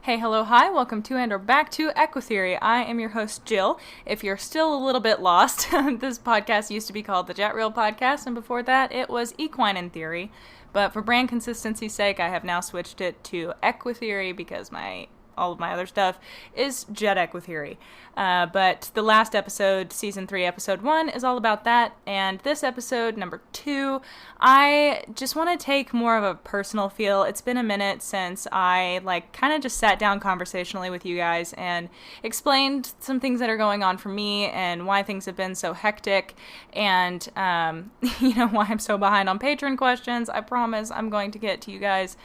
Hey, hello, hi, welcome to and or back to EquiTheory. I am your host, Jill. If you're still a little bit lost, this podcast used to be called the Jet Reel Podcast, and before that, it was Equine in Theory. But for brand consistency's sake, I have now switched it to EquiTheory because all of my other stuff is Jet EquiTheory. But the last episode, Season 3, Episode 1, is all about that. And this episode, number 2, I just want to take more of a personal feel. It's been a minute since I, kind of just sat down conversationally with you guys and explained some things that are going on for me and why things have been so hectic and, why I'm so behind on patron questions. I promise I'm going to get to you guys.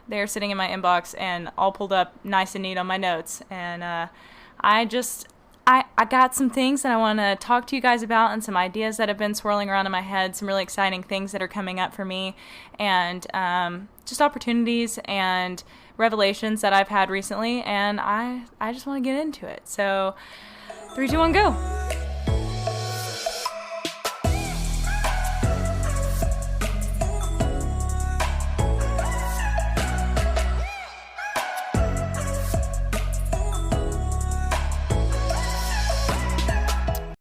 They're sitting in my inbox and all pulled up nice and neat on my notes. And I got some things that I want to talk to you guys about and some ideas that have been swirling around in my head, some really exciting things that are coming up for me, and just opportunities and revelations that I've had recently. And I just want to get into it. So 3, 2, 1, go.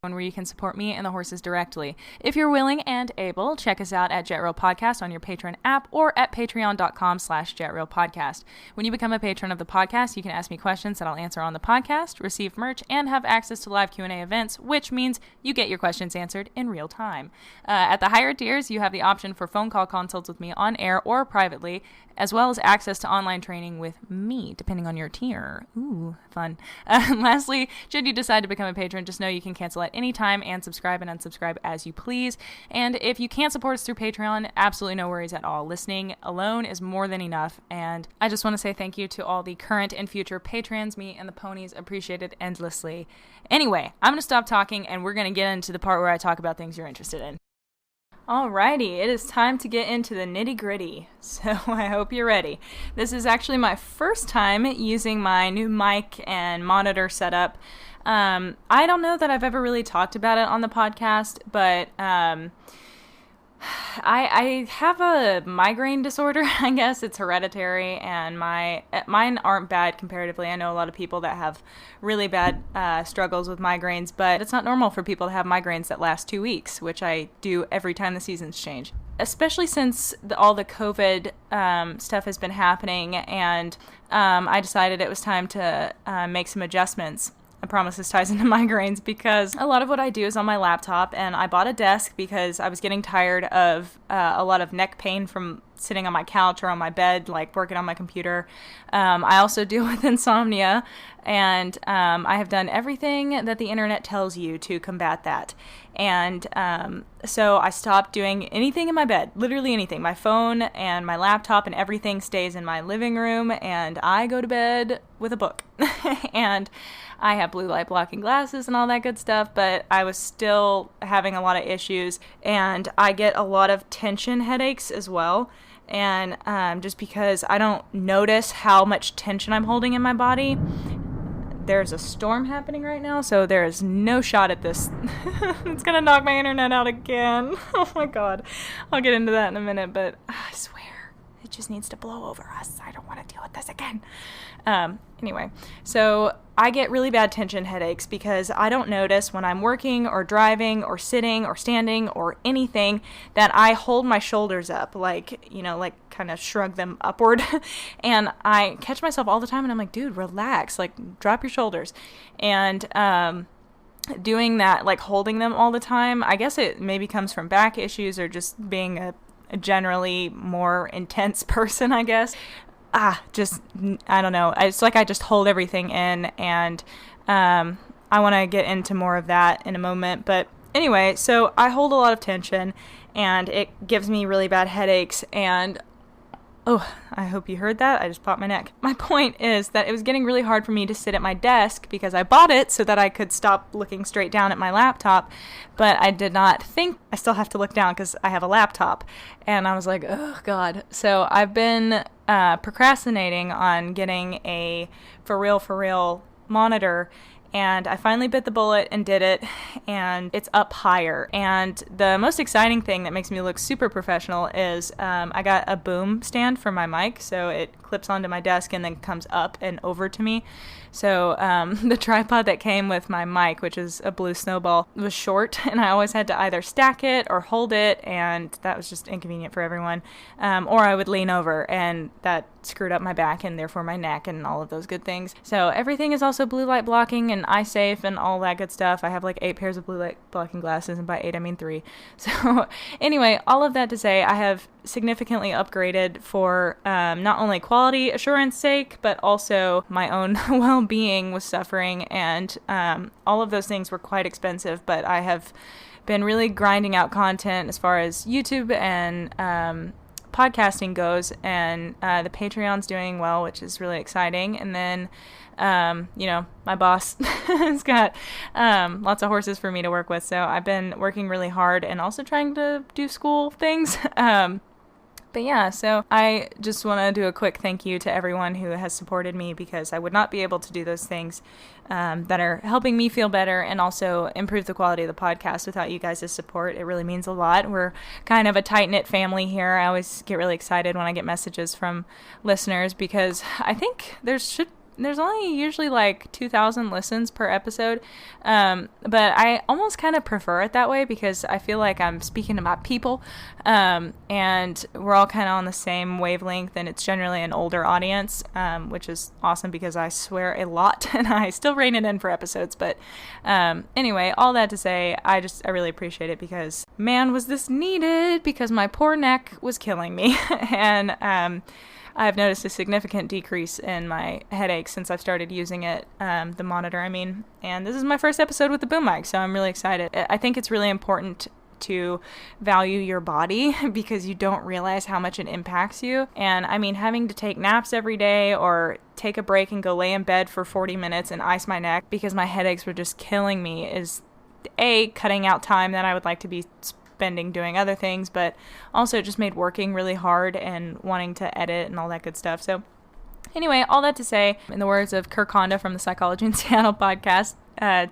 Where you can support me and the horses directly. If you're willing and able, check us out at Jet Reel Podcast on your Patreon app or at patreon.com/JetReelPodcast. When you become a patron of the podcast, you can ask me questions that I'll answer on the podcast, receive merch, and have access to live Q&A events, which means you get your questions answered in real time. At the higher tiers, you have the option for phone call consults with me on air or privately, as well as access to online training with me, depending on your tier. Ooh, fun. Lastly, should you decide to become a patron, just know you can cancel at any time and subscribe and unsubscribe as you please. And if you can't support us through Patreon, absolutely no worries at all. Listening alone is more than enough. And I just want to say thank you to all the current and future patrons. Me and the ponies appreciate it endlessly. Anyway, I'm going to stop talking and we're going to get into the part where I talk about things you're interested in. Alrighty, it is time to get into the nitty-gritty, so I hope you're ready. This is actually my first time using my new mic and monitor setup. I don't know that I've ever really talked about it on the podcast, but I have a migraine disorder. I guess it's hereditary, and mine aren't bad comparatively. I know a lot of people that have really bad struggles with migraines, but it's not normal for people to have migraines that last 2 weeks, which I do every time the seasons change. Especially since all the COVID stuff has been happening, and I decided it was time to make some adjustments. I promise this ties into migraines because a lot of what I do is on my laptop, and I bought a desk because I was getting tired of a lot of neck pain from sitting on my couch or on my bed, working on my computer. I also deal with insomnia, and I have done everything that the internet tells you to combat that. And so I stopped doing anything in my bed, literally anything. My phone and my laptop and everything stays in my living room, and I go to bed with a book. And I have blue light blocking glasses and all that good stuff, but I was still having a lot of issues, and I get a lot of tension headaches as well. And just because I don't notice how much tension I'm holding in my body. There's a storm happening right now, so there is no shot at this. It's gonna knock my internet out again. Oh my god. I'll get into that in a minute, but I swear, it just needs to blow over us. I don't want to deal with this again. Anyway, so I get really bad tension headaches because I don't notice when I'm working or driving or sitting or standing or anything that I hold my shoulders up, kind of shrug them upward. And I catch myself all the time and I'm like, dude, relax, drop your shoulders. And, doing that, holding them all the time, I guess it maybe comes from back issues or just being a generally more intense person, I guess. I don't know. It's like I just hold everything in, and I want to get into more of that in a moment. But anyway, so I hold a lot of tension, and it gives me really bad headaches, and oh, I hope you heard that. I just popped my neck. My point is that it was getting really hard for me to sit at my desk because I bought it so that I could stop looking straight down at my laptop, but I did not think I still have to look down because I have a laptop. And I was like, oh god. So I've been procrastinating on getting a for real monitor, and I finally bit the bullet and did it, and it's up higher. And the most exciting thing that makes me look super professional is I got a boom stand for my mic, so it clips onto my desk and then comes up and over to me. So the tripod that came with my mic, which is a blue snowball, was short, and I always had to either stack it or hold it, and that was just inconvenient for everyone. Or I would lean over, and that screwed up my back and therefore my neck and all of those good things. So everything is also blue light blocking and eye safe and all that good stuff. I have like 8 pairs of blue light blocking glasses, and by 8 I mean 3. So anyway, all of that to say, I have significantly upgraded for not only quality assurance sake, but also my own well-being was suffering, and all of those things were quite expensive, but I have been really grinding out content as far as YouTube and podcasting goes, and the Patreon's doing well, which is really exciting. And then my boss has got lots of horses for me to work with, so I've been working really hard and also trying to do school things. But yeah, so I just want to do a quick thank you to everyone who has supported me, because I would not be able to do those things that are helping me feel better and also improve the quality of the podcast without you guys' support. It really means a lot. We're kind of a tight-knit family here. I always get really excited when I get messages from listeners, because I think there's only usually like 2,000 listens per episode, but I almost kind of prefer it that way, because I feel like I'm speaking to my people, and we're all kind of on the same wavelength, and it's generally an older audience, which is awesome because I swear a lot and I still rein it in for episodes. But anyway, all that to say, I really appreciate it, because man, was this needed, because my poor neck was killing me. And I've noticed a significant decrease in my headaches since I've started using it, the monitor, I mean. And this is my first episode with the boom mic, so I'm really excited. I think it's really important to value your body, because you don't realize how much it impacts you. And I mean, having to take naps every day or take a break and go lay in bed for 40 minutes and ice my neck because my headaches were just killing me is cutting out time that I would like to be spending doing other things, but also it just made working really hard and wanting to edit and all that good stuff. So anyway, all that to say, in the words of Kirk Honda from the Psychology in Seattle podcast,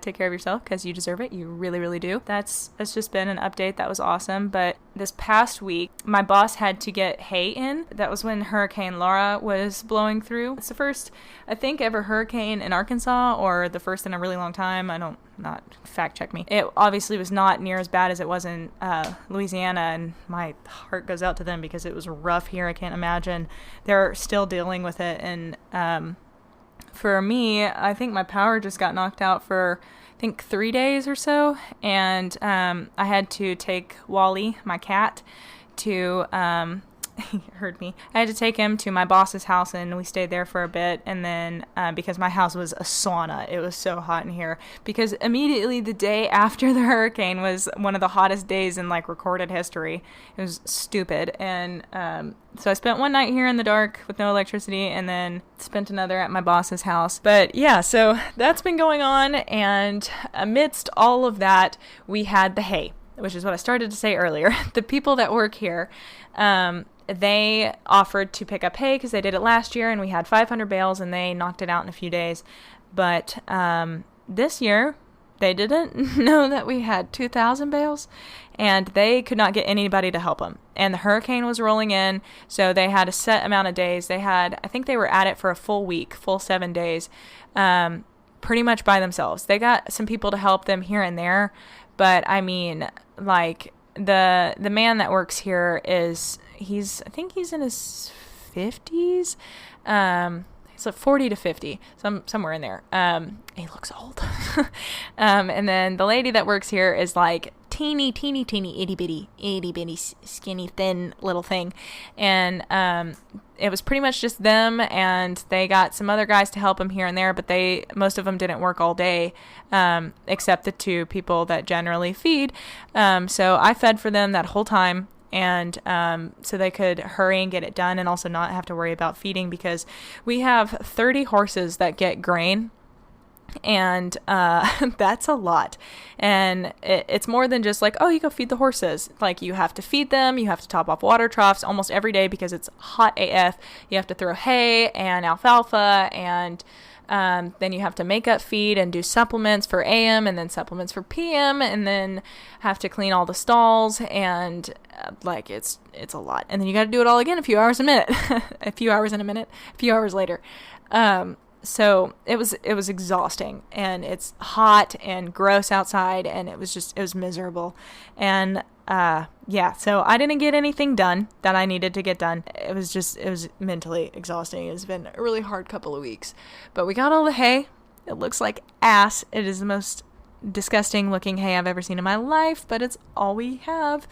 take care of yourself, because you deserve it. You really, really do. That's just been an update. That was awesome. But this past week, my boss had to get hay in. That was when Hurricane Laura was blowing through. It's the first, I think, ever hurricane in Arkansas, or the first in a really long time. Not fact check me. It obviously was not near as bad as it was in Louisiana, and my heart goes out to them, because it was rough here. I can't imagine. They're still dealing with it. And for me, I think my power just got knocked out for, 3 days or so, and I had to take Wally, my cat, to he heard me. I had to take him to my boss's house, and we stayed there for a bit. And then because my house was a sauna, it was so hot in here, because immediately the day after the hurricane was one of the hottest days in like recorded history. It was stupid. And so I spent one night here in the dark with no electricity, and then spent another at my boss's house. But yeah, so that's been going on, and amidst all of that, we had the hay, which is what I started to say earlier. The people that work here, they offered to pick up hay because they did it last year, and we had 500 bales, and they knocked it out in a few days. But this year, they didn't know that we had 2,000 bales, and they could not get anybody to help them. And the hurricane was rolling in, so they had a set amount of days. I think they were at it for a full week, full 7 days, pretty much by themselves. They got some people to help them here and there, but I mean, like, the man that works here I think he's in his 50s. It's like 40 to 50, somewhere in there. He looks old. And then the lady that works here is like teeny, itty bitty, skinny, thin little thing. And it was pretty much just them, and they got some other guys to help them here and there, but most of them didn't work all day, except the 2 people that generally feed. So I fed for them that whole time. And so they could hurry and get it done, and also not have to worry about feeding, because we have 30 horses that get grain And that's a lot. And it's more than just like, oh, you go feed the horses. Like, you have to feed them, you have to top off water troughs almost every day because it's hot AF. You have to throw hay and alfalfa, and then you have to make up feed and do supplements for AM and then supplements for PM, and then have to clean all the stalls, and like it's a lot. And then you got to do it all again a few hours a few hours later. So it was exhausting, and it's hot and gross outside, and it was miserable. And so I didn't get anything done that I needed to get done. It was mentally exhausting. It's been a really hard couple of weeks, but we got all the hay. It looks like ass. It is the most disgusting looking hay I've ever seen in my life, but it's all we have.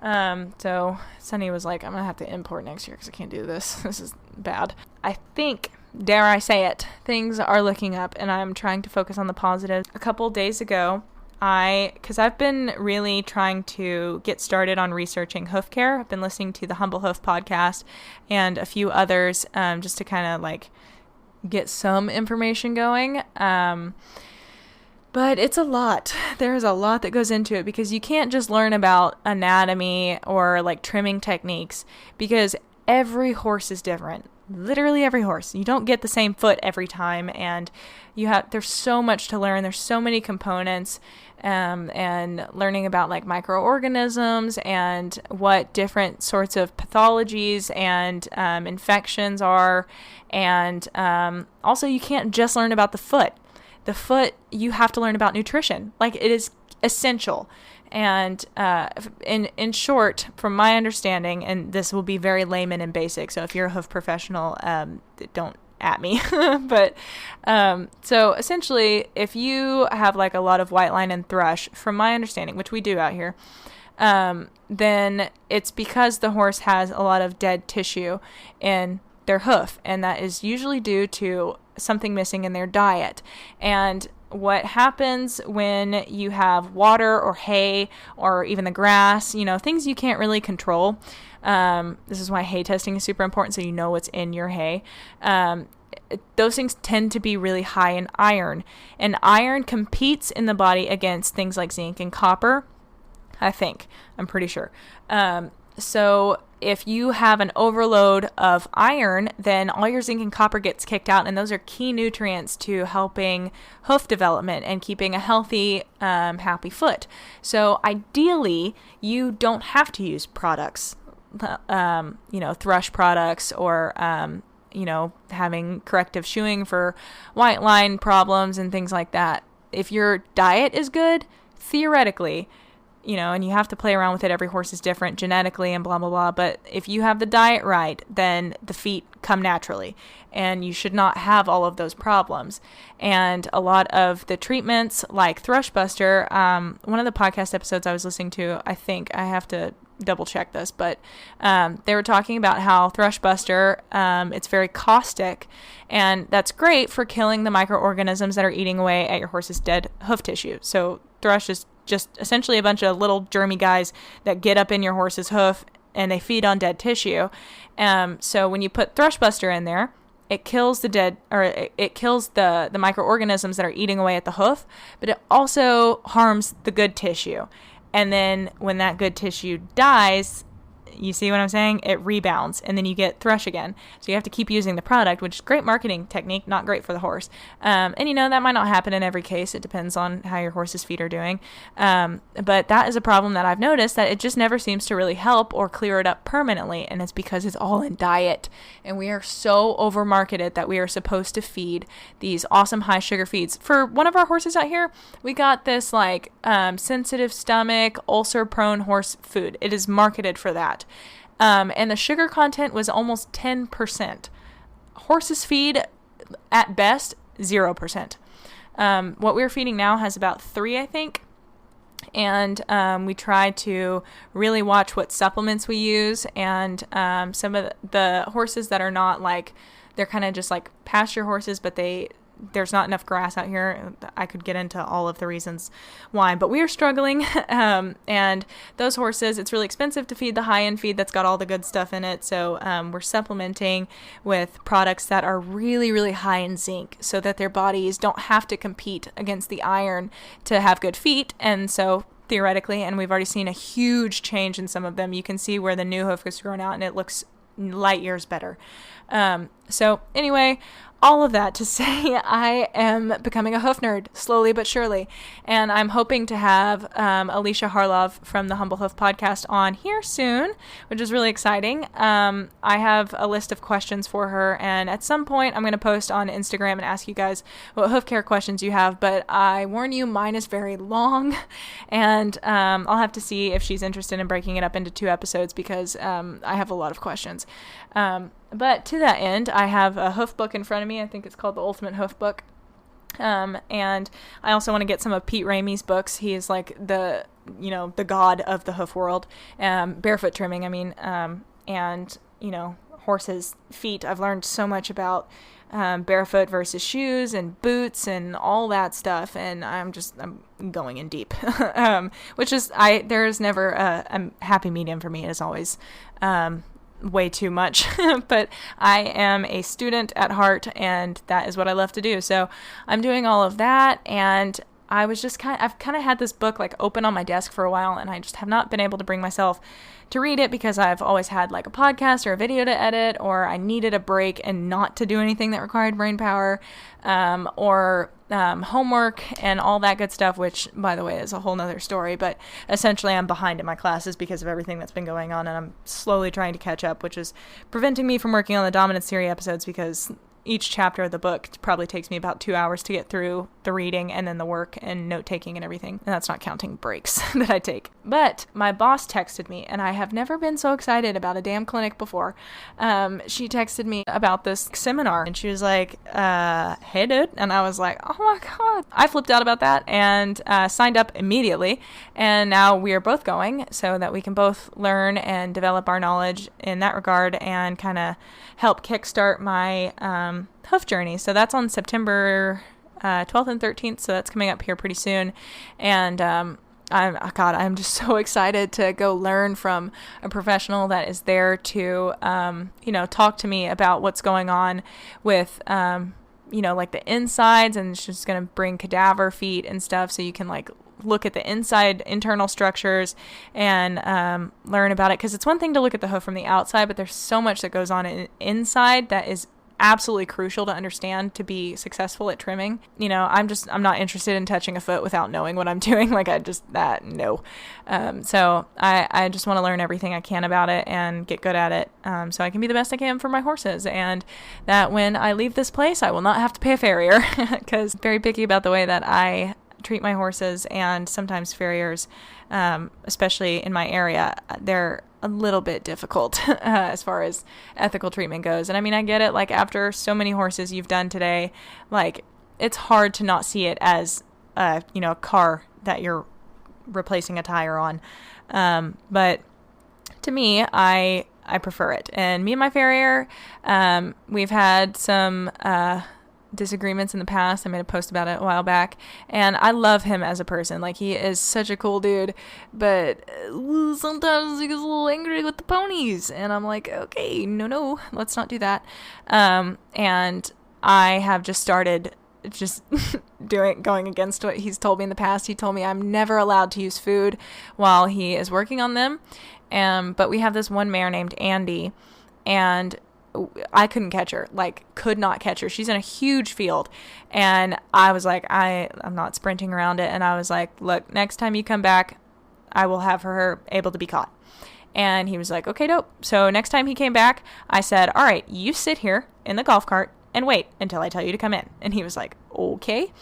So Sunny was like, I'm gonna have to import next year because I can't do this. This is bad. I think, dare I say it, things are looking up, and I'm trying to focus on the positives. A couple days ago, because I've been really trying to get started on researching hoof care. I've been listening to the Humble Hoof podcast and a few others, just to kind of like get some information going. But it's a lot. There's a lot that goes into it, because you can't just learn about anatomy or like trimming techniques, because every horse is different. Literally every horse. You don't get the same foot every time, and there's so much to learn. There's so many components, and learning about like microorganisms and what different sorts of pathologies and infections are. And also, you can't just learn about the foot. The foot, you have to learn about nutrition. Like, it is essential. And in short, from my understanding, and this will be very layman and basic, so if you're a hoof professional, don't at me. But so essentially, if you have like a lot of white line and thrush, from my understanding, which we do out here, then it's because the horse has a lot of dead tissue in their hoof, and that is usually due to something missing in their diet. And what happens when you have water or hay or even the grass, things you can't really control. This is why hay testing is super important, so you know what's in your hay. Those things tend to be really high in iron, and iron competes in the body against things like zinc and copper. I'm pretty sure. So if you have an overload of iron, then all your zinc and copper gets kicked out, and those are key nutrients to helping hoof development and keeping a healthy, happy foot. So ideally, you don't have to use products, thrush products, or having corrective shoeing for white line problems and things like that. If your diet is good, theoretically, and you have to play around with it. Every horse is different genetically and blah, blah, blah. But if you have the diet right, then the feet come naturally, and you should not have all of those problems. And a lot of the treatments like Thrushbuster, one of the podcast episodes I was listening to, I think I have to double check this, but they were talking about how Thrushbuster, it's very caustic, and that's great for killing the microorganisms that are eating away at your horse's dead hoof tissue. So thrush is just essentially a bunch of little germy guys that get up in your horse's hoof, and they feed on dead tissue. So when you put Thrushbuster in there, it kills it kills the microorganisms that are eating away at the hoof, but it also harms the good tissue. And then when that good tissue dies, you see what I'm saying? It rebounds, and then you get thrush again. So you have to keep using the product, which is great marketing technique, not great for the horse. And that might not happen in every case. It depends on how your horse's feet are doing. But that is a problem that I've noticed, that it just never seems to really help or clear it up permanently. And it's because it's all in diet. And we are so over-marketed that we are supposed to feed these awesome high sugar feeds. For one of our horses out here, we got this sensitive stomach, ulcer-prone horse food. It is marketed for that. And the sugar content was almost 10%. Horses feed, at best, 0%. What we're feeding now has about 3, I think. And we try to really watch what supplements we use. And some of the horses that are not they're kind of just like pasture horses, but they there's not enough grass out here. I could get into all of the reasons why, but we are struggling. And those horses, it's really expensive to feed the high-end feed that's got all the good stuff in it. So we're supplementing with products that are really, really high in zinc so that their bodies don't have to compete against the iron to have good feet. And so theoretically, and we've already seen a huge change in some of them. You can see where the new hoof is grown out and it looks light years better. So anyway, all of that to say, I am becoming a hoof nerd slowly but surely, and I'm hoping to have Alicia Harlov from the Humble Hoof podcast on here soon, which is really exciting. I have a list of questions for her, and at some point I'm going to post on Instagram and ask you guys what hoof care questions you have, but I warn you, mine is very long, and I'll have to see if she's interested in breaking it up into 2 episodes because I have a lot of questions. But to that end, I have a hoof book in front of me. I think it's called The Ultimate Hoof Book. And I also want to get some of Pete Ramey's books. He is like the god of the hoof world, barefoot trimming, and, horses' feet. I've learned so much about barefoot versus shoes and boots and all that stuff. And I'm going in deep, which is, there is never a happy medium for me. It is always, way too much, but I am a student at heart and that is what I love to do. So I'm doing all of that, and I was just I've kind of had this book like open on my desk for a while, and I just have not been able to bring myself to read it because I've always had like a podcast or a video to edit, or I needed a break and not to do anything that required brain power, or homework and all that good stuff, which by the way is a whole nother story, but essentially I'm behind in my classes because of everything that's been going on, and I'm slowly trying to catch up, which is preventing me from working on the Dominance Theory episodes because each chapter of the book probably takes me about 2 hours to get through the reading and then the work and note-taking and everything. And that's not counting breaks that I take. But my boss texted me, and I have never been so excited about a damn clinic before. She texted me about this seminar, and she was like, hey, dude. And I was like, oh my God. I flipped out about that and signed up immediately. And now we are both going so that we can both learn and develop our knowledge in that regard and kind of help kickstart my hoof journey. So that's on September 12th and 13th. So that's coming up here pretty soon. And I'm just so excited to go learn from a professional that is there to, talk to me about what's going on with, like the insides, and she's going to bring cadaver feet and stuff so you can like look at the internal structures and learn about it. Because it's one thing to look at the hoof from the outside, but there's so much that goes on inside that is absolutely crucial to understand to be successful at trimming. I'm not interested in touching a foot without knowing what I'm doing. No. So I just want to learn everything I can about it and get good at it, so I can be the best I can for my horses, and that when I leave this place, I will not have to pay a farrier, because I'm very picky about the way that I treat my horses, and sometimes farriers, especially in my area, they're a little bit difficult as far as ethical treatment goes. And I get it, like after so many horses you've done today, like it's hard to not see it as a car that you're replacing a tire on. But to me, I prefer it. And me and my farrier, we've had some disagreements in the past. I made a post about it a while back, and I love him as a person. Like, he is such a cool dude, but sometimes he gets a little angry with the ponies, and I'm like, okay, no, let's not do that. And I have just started going against what he's told me in the past. He told me I'm never allowed to use food while he is working on them. But we have this one mare named Andy, and I couldn't catch her, could not catch her. She's in a huge field, and I was like, I'm not sprinting around it. And I was like, look, next time you come back, I will have her able to be caught. And he was like, okay, dope. So next time he came back, I said, all right, you sit here in the golf cart and wait until I tell you to come in. And he was like, okay.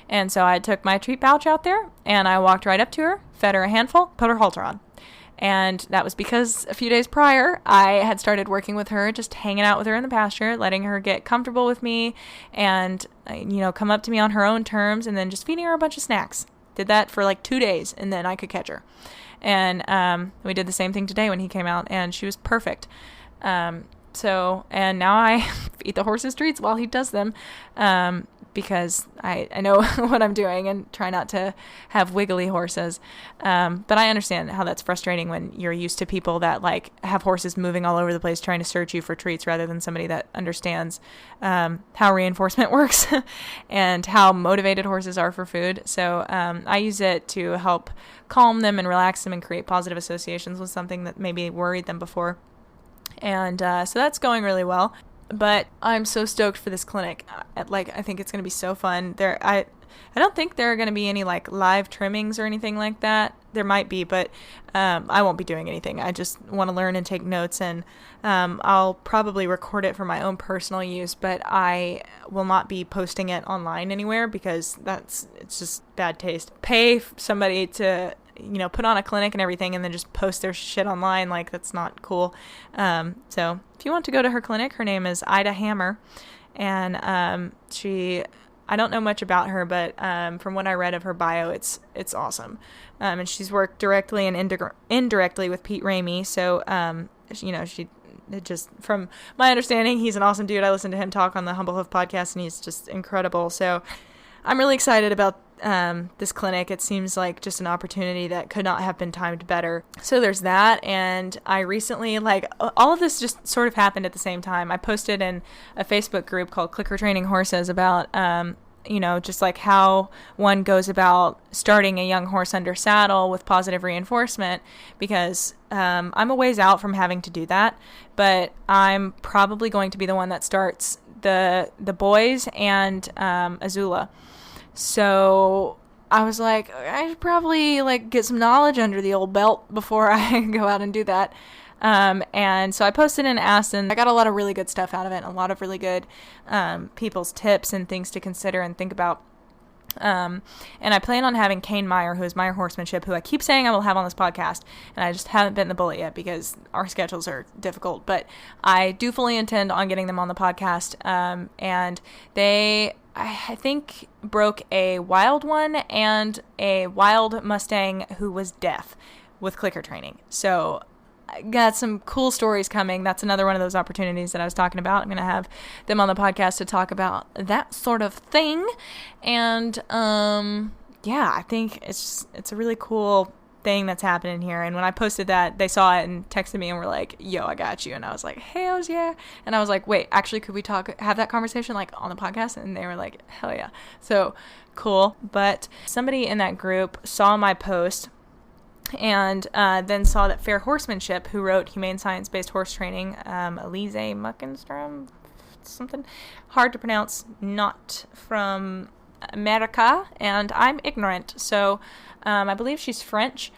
And so I took my treat pouch out there, and I walked right up to her, fed her a handful, put her halter on. And that was because a few days prior, I had started working with her, just hanging out with her in the pasture, letting her get comfortable with me and, come up to me on her own terms, and then just feeding her a bunch of snacks. Did that for 2 days, and then I could catch her. And we did the same thing today when he came out, and she was perfect. And now I eat the horse's treats while he does them. because I know what I'm doing and try not to have wiggly horses. But I understand how that's frustrating when you're used to people that like have horses moving all over the place trying to search you for treats rather than somebody that understands how reinforcement works and how motivated horses are for food. So I use it to help calm them and relax them and create positive associations with something that maybe worried them before. And so that's going really well. But I'm so stoked for this clinic. I think it's going to be so fun. I don't think there are going to be any like live trimmings or anything like that. There might be, but I won't be doing anything. I just want to learn and take notes, and I'll probably record it for my own personal use, but I will not be posting it online anywhere because it's just bad taste. Pay somebody to put on a clinic and everything and then just post their shit online. Like, that's not cool. So if you want to go to her clinic, her name is Ida Hammer, and I don't know much about her, but from what I read of her bio, it's awesome. And she's worked directly and indirectly with Pete Ramey. So, from my understanding, he's an awesome dude. I listened to him talk on the Humble Hoof podcast, and he's just incredible. So I'm really excited about this clinic. It seems like just an opportunity that could not have been timed better. So there's that. And I recently, all of this just sort of happened at the same time. I posted in a Facebook group called Clicker Training Horses about, just like how one goes about starting a young horse under saddle with positive reinforcement, because I'm a ways out from having to do that, but I'm probably going to be the one that starts the boys and Azula. So I was like, I should probably get some knowledge under the old belt before I go out and do that. And so I posted and asked, and I got a lot of really good stuff out of it, a lot of really good people's tips and things to consider and think about. And I plan on having Kane Meyer, who is Meyer Horsemanship, who I keep saying I will have on this podcast, and I just haven't bitten the bullet yet because our schedules are difficult, but I do fully intend on getting them on the podcast. And they, I think, broke a wild one and a wild Mustang who was deaf with clicker training. So I got some cool stories coming. That's another one of those opportunities that I was talking about. I'm going to have them on the podcast to talk about that sort of thing. And I think it's a really cool thing that's happening here. And when I posted that, they saw it and texted me and were like, yo, I got you. And I was like, hells yeah. And I was like, wait, actually, could we have that conversation on the podcast? And they were like, hell yeah. So cool. But somebody in that group saw my post and then saw that Fair Horsemanship, who wrote Humane Science-Based Horse Training, Elise Muckenstrom, something hard to pronounce, not from America, and I'm ignorant. So I believe she's French.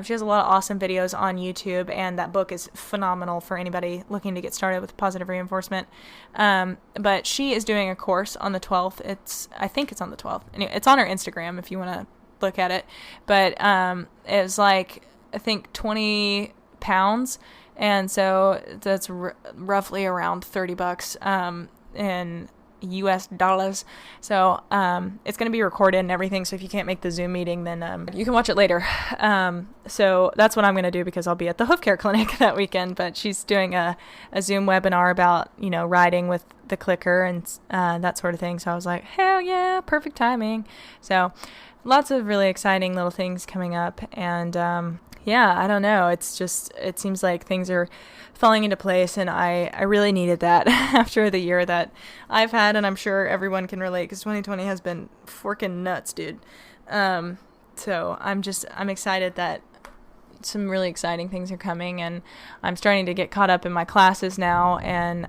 She has a lot of awesome videos on YouTube, and that book is phenomenal for anybody looking to get started with positive reinforcement. But she is doing a course on the 12th. I think it's on the 12th. Anyway, it's on her Instagram if you want to look at it. But it was I think 20 pounds, and so that's roughly around $30 in US dollars. So it's going to be recorded and everything, so if you can't make the Zoom meeting, then you can watch it later. So that's what I'm going to do, because I'll be at the hoof care clinic that weekend. But she's doing a Zoom webinar about riding with the clicker and that sort of thing. So I was like, hell yeah, perfect timing. So lots of really exciting little things coming up, and I don't know. It seems like things are falling into place, and I really needed that after the year that I've had, and I'm sure everyone can relate, because 2020 has been forking nuts, dude. So I'm excited that some really exciting things are coming, and I'm starting to get caught up in my classes now and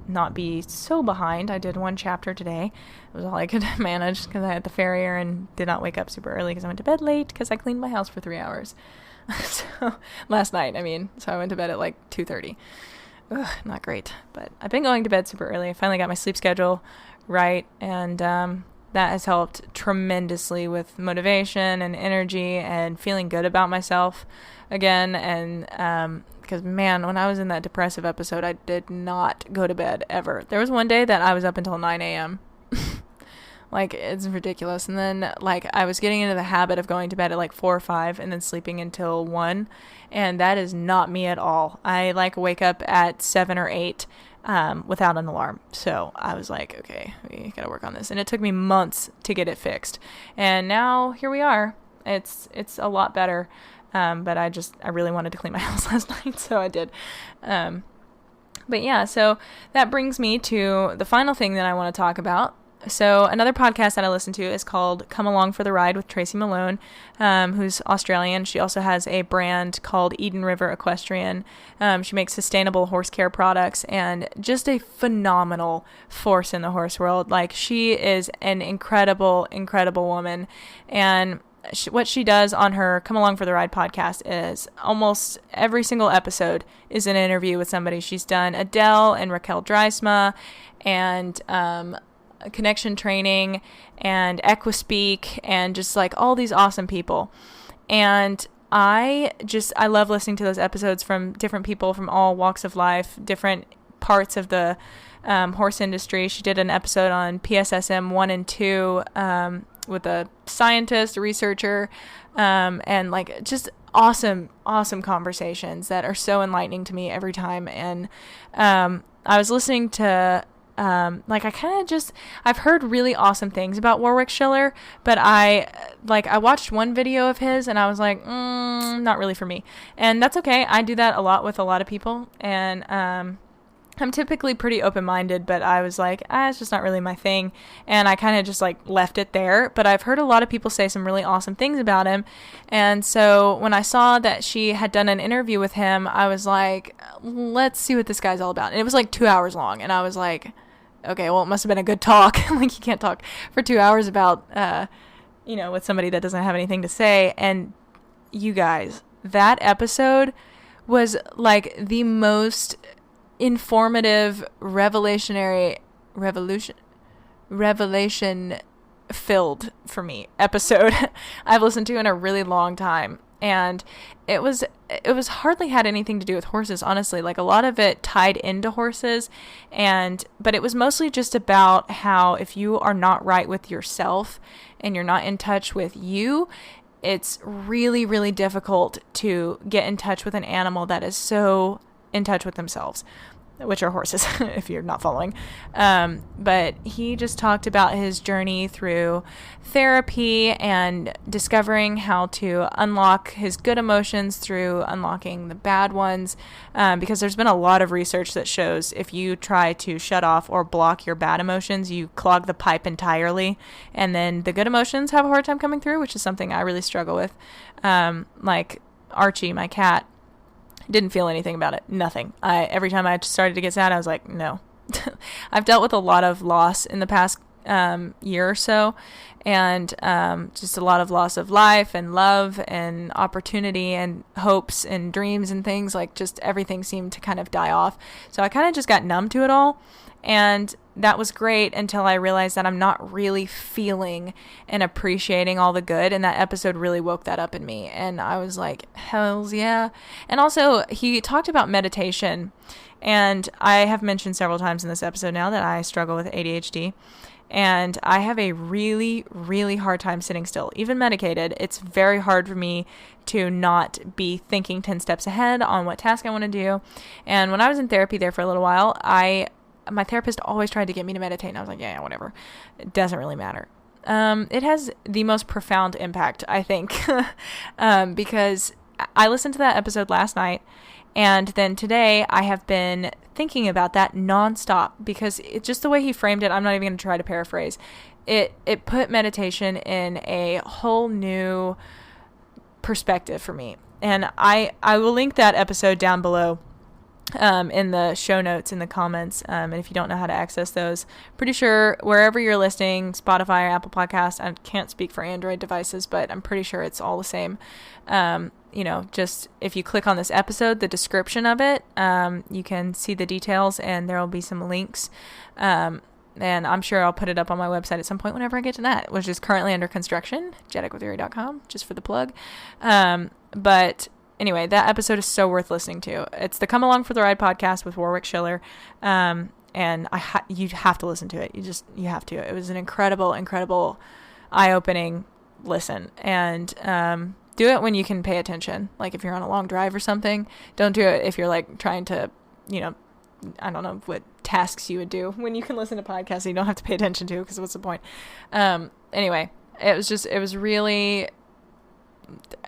not be so behind. I did one chapter today. It was all I could manage because I had the farrier and did not wake up super early because I went to bed late because I cleaned my house for 3 hours. So last night, so I went to bed at 2:30. Ugh, not great, but I've been going to bed super early. I finally got my sleep schedule right, and that has helped tremendously with motivation and energy and feeling good about myself again. And because, man, when I was in that depressive episode, I did not go to bed ever. There was one day that I was up until 9 a.m. It's ridiculous. And then, I was getting into the habit of going to bed at 4 or 5 and then sleeping until 1. And that is not me at all. I, wake up at 7 or 8 without an alarm. So I was like, okay, we got to work on this. And it took me months to get it fixed. And now here we are. It's a lot better. But I really wanted to clean my house last night, so I did. But yeah, so that brings me to the final thing that I want to talk about. So another podcast that I listen to is called Come Along for the Ride with Tracy Malone, who's Australian. She also has a brand called Eden River Equestrian. She makes sustainable horse care products and just a phenomenal force in the horse world. Like, she is an incredible, incredible woman. And what she does on her Come Along for the Ride podcast is almost every single episode is an interview with somebody. She's done Adele and Raquel Dreisma and Connection Training and Equispeak and just like all these awesome people. And I love listening to those episodes from different people from all walks of life, different parts of the horse industry. She did an episode on PSSM 1 and 2 with a scientist, a researcher, and like just awesome conversations that are so enlightening to me every time. And I was listening to I've heard really awesome things about Warwick Schiller, but I watched one video of his and I was like, not really for me. And that's okay. I do that a lot with a lot of people. And I'm typically pretty open-minded, but I was like, it's just not really my thing. And I kind of just like left it there. But I've heard a lot of people say some really awesome things about him. And so when I saw that she had done an interview with him, I was like, let's see what this guy's all about. And it was like 2 hours long. And I was like, okay, well, it must have been a good talk. Like, you can't talk for 2 hours about, with somebody that doesn't have anything to say. And you guys, that episode was like the most informative, revelation filled for me episode I've listened to in a really long time. And it was hardly had anything to do with horses, honestly. Like, a lot of it tied into horses, but it was mostly just about how if you are not right with yourself and you're not in touch with you, it's really, really difficult to get in touch with an animal that is so in touch with themselves, which are horses, if you're not following. But he just talked about his journey through therapy and discovering how to unlock his good emotions through unlocking the bad ones. Because there's been a lot of research that shows if you try to shut off or block your bad emotions, you clog the pipe entirely. And then the good emotions have a hard time coming through, which is something I really struggle with. Like Archie, my cat, didn't feel anything about it. Nothing. Every time I started to get sad, I was like, no. I've dealt with a lot of loss in the past year or so, and just a lot of loss of life and love and opportunity and hopes and dreams and things. Like, just everything seemed to kind of die off. So I kind of just got numb to it all. And that was great until I realized that I'm not really feeling and appreciating all the good. And that episode really woke that up in me. And I was like, hells yeah. And also, he talked about meditation. And I have mentioned several times in this episode now that I struggle with ADHD. And I have a really, really hard time sitting still. Even medicated, it's very hard for me to not be thinking 10 steps ahead on what task I want to do. And when I was in therapy there for a little while, my therapist always tried to get me to meditate, and I was like, yeah, whatever. It doesn't really matter. It has the most profound impact, I think, because I listened to that episode last night, and then today I have been thinking about that nonstop, because it's just the way he framed it. I'm not even going to try to paraphrase. It put meditation in a whole new perspective for me. And I will link that episode down below in the show notes, in the comments. And if you don't know how to access those, pretty sure wherever you're listening, Spotify or Apple Podcasts, I can't speak for Android devices, but I'm pretty sure it's all the same. Just if you click on this episode, the description of it, you can see the details, and there will be some links. And I'm sure I'll put it up on my website at some point whenever I get to that, which is currently under construction, jetequitheory.com, just for the plug. But anyway, that episode is so worth listening to. It's the Come Along for the Ride podcast with Warwick Schiller. And you have to listen to it. You have to. It was an incredible, eye-opening listen. And do it when you can pay attention. Like, if you're on a long drive or something, don't do it if you're like trying to, I don't know what tasks you would do when you can listen to podcasts that you don't have to pay attention to, because what's the point? Anyway, it was really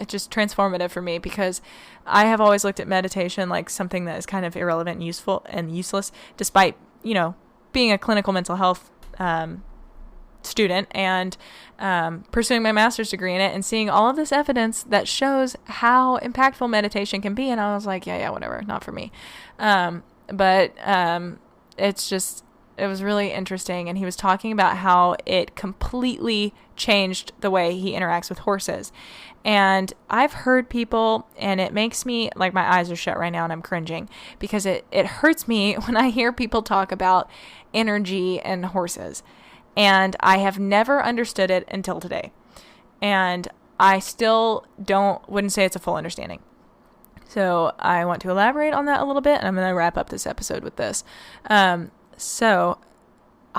just transformative for me, because I have always looked at meditation like something that is kind of irrelevant and useful and useless, despite, being a clinical mental health student and pursuing my master's degree in it, and seeing all of this evidence that shows how impactful meditation can be. And I was like, yeah, whatever, not for me. But it was really interesting. And he was talking about how it completely changed the way he interacts with horses. And I've heard people, and it makes me, like, my eyes are shut right now and I'm cringing, because it hurts me when I hear people talk about energy and horses. And I have never understood it until today. And I still wouldn't say it's a full understanding. So I want to elaborate on that a little bit, and I'm going to wrap up this episode with this. So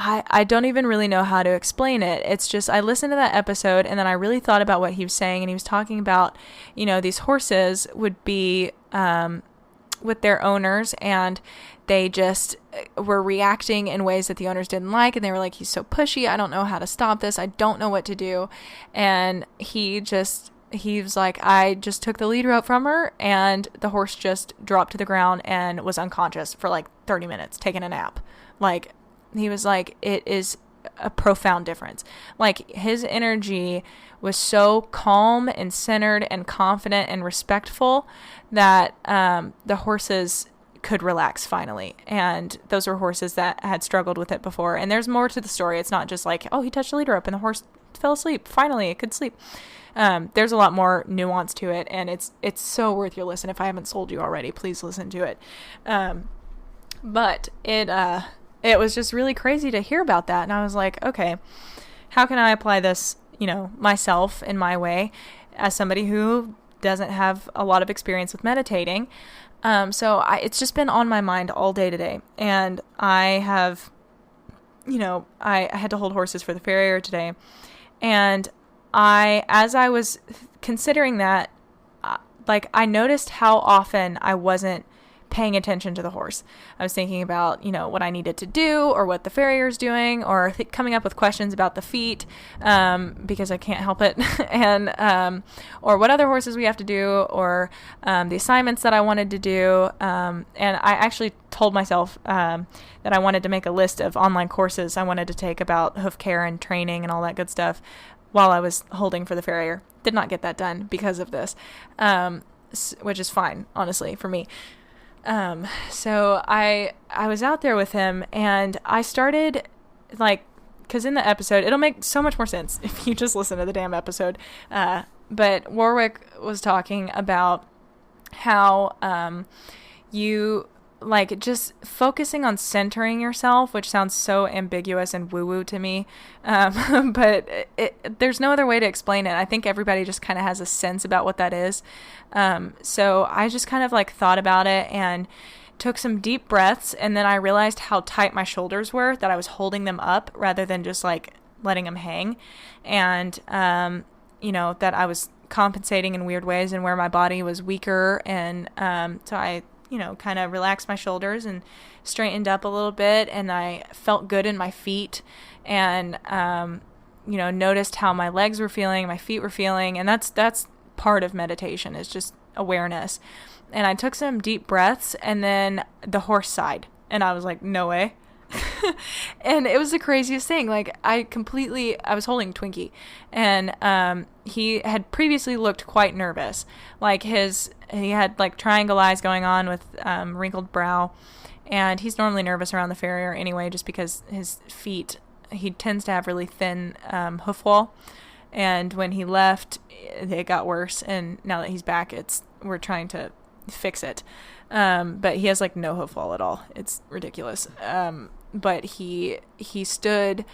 I don't even really know how to explain it. It's just, I listened to that episode, and then I really thought about what he was saying, and he was talking about, these horses would be with their owners, and they just were reacting in ways that the owners didn't like, and they were like, he's so pushy, I don't know how to stop this, I don't know what to do. And he was like, I just took the lead rope from her, and the horse just dropped to the ground and was unconscious for like 30 minutes, taking a nap. Like, he was like, it is a profound difference. Like, his energy was so calm and centered and confident and respectful that the horses could relax finally. And those were horses that had struggled with it before. And there's more to the story. It's not just like, oh, he touched the lead rope and the horse fell asleep. Finally, it could sleep. There's a lot more nuance to it, and it's so worth your listen. If I haven't sold you already, please listen to it. But it was just really crazy to hear about that. And I was like, okay, how can I apply this, myself in my way as somebody who doesn't have a lot of experience with meditating? So it's just been on my mind all day today. And I have, I had to hold horses for the farrier today. And as I was considering that, I noticed how often I wasn't paying attention to the horse. I was thinking about, what I needed to do, or what the farrier's doing, or coming up with questions about the feet, because I can't help it, and or what other horses we have to do, or the assignments that I wanted to do. And I actually told myself that I wanted to make a list of online courses I wanted to take about hoof care and training and all that good stuff while I was holding for the farrier. Did not get that done because of this, which is fine, honestly, for me. So I was out there with him, and I started, because in the episode, it'll make so much more sense if you just listen to the damn episode. But Warwick was talking about how, you, just focusing on centering yourself, which sounds so ambiguous and woo-woo to me. But there's no other way to explain it. I think everybody just kind of has a sense about what that is. So I just kind of thought about it and took some deep breaths, and then I realized how tight my shoulders were, that I was holding them up rather than just letting them hang. And, that I was compensating in weird ways, and where my body was weaker. And, so I, kind of relaxed my shoulders and straightened up a little bit, and I felt good in my feet, and, noticed how my legs were feeling, my feet were feeling. And that's part of meditation, is just awareness. And I took some deep breaths, and then the horse sighed, and I was like, no way. And it was the craziest thing. I was holding Twinkie, and he had previously looked quite nervous. He had triangle eyes going on with wrinkled brow, and he's normally nervous around the farrier anyway, just because his feet, he tends to have really thin hoof wall. And when he left, it got worse, and now that he's back, we're trying to fix it. But he has no hoof wall at all. It's ridiculous. But he stood,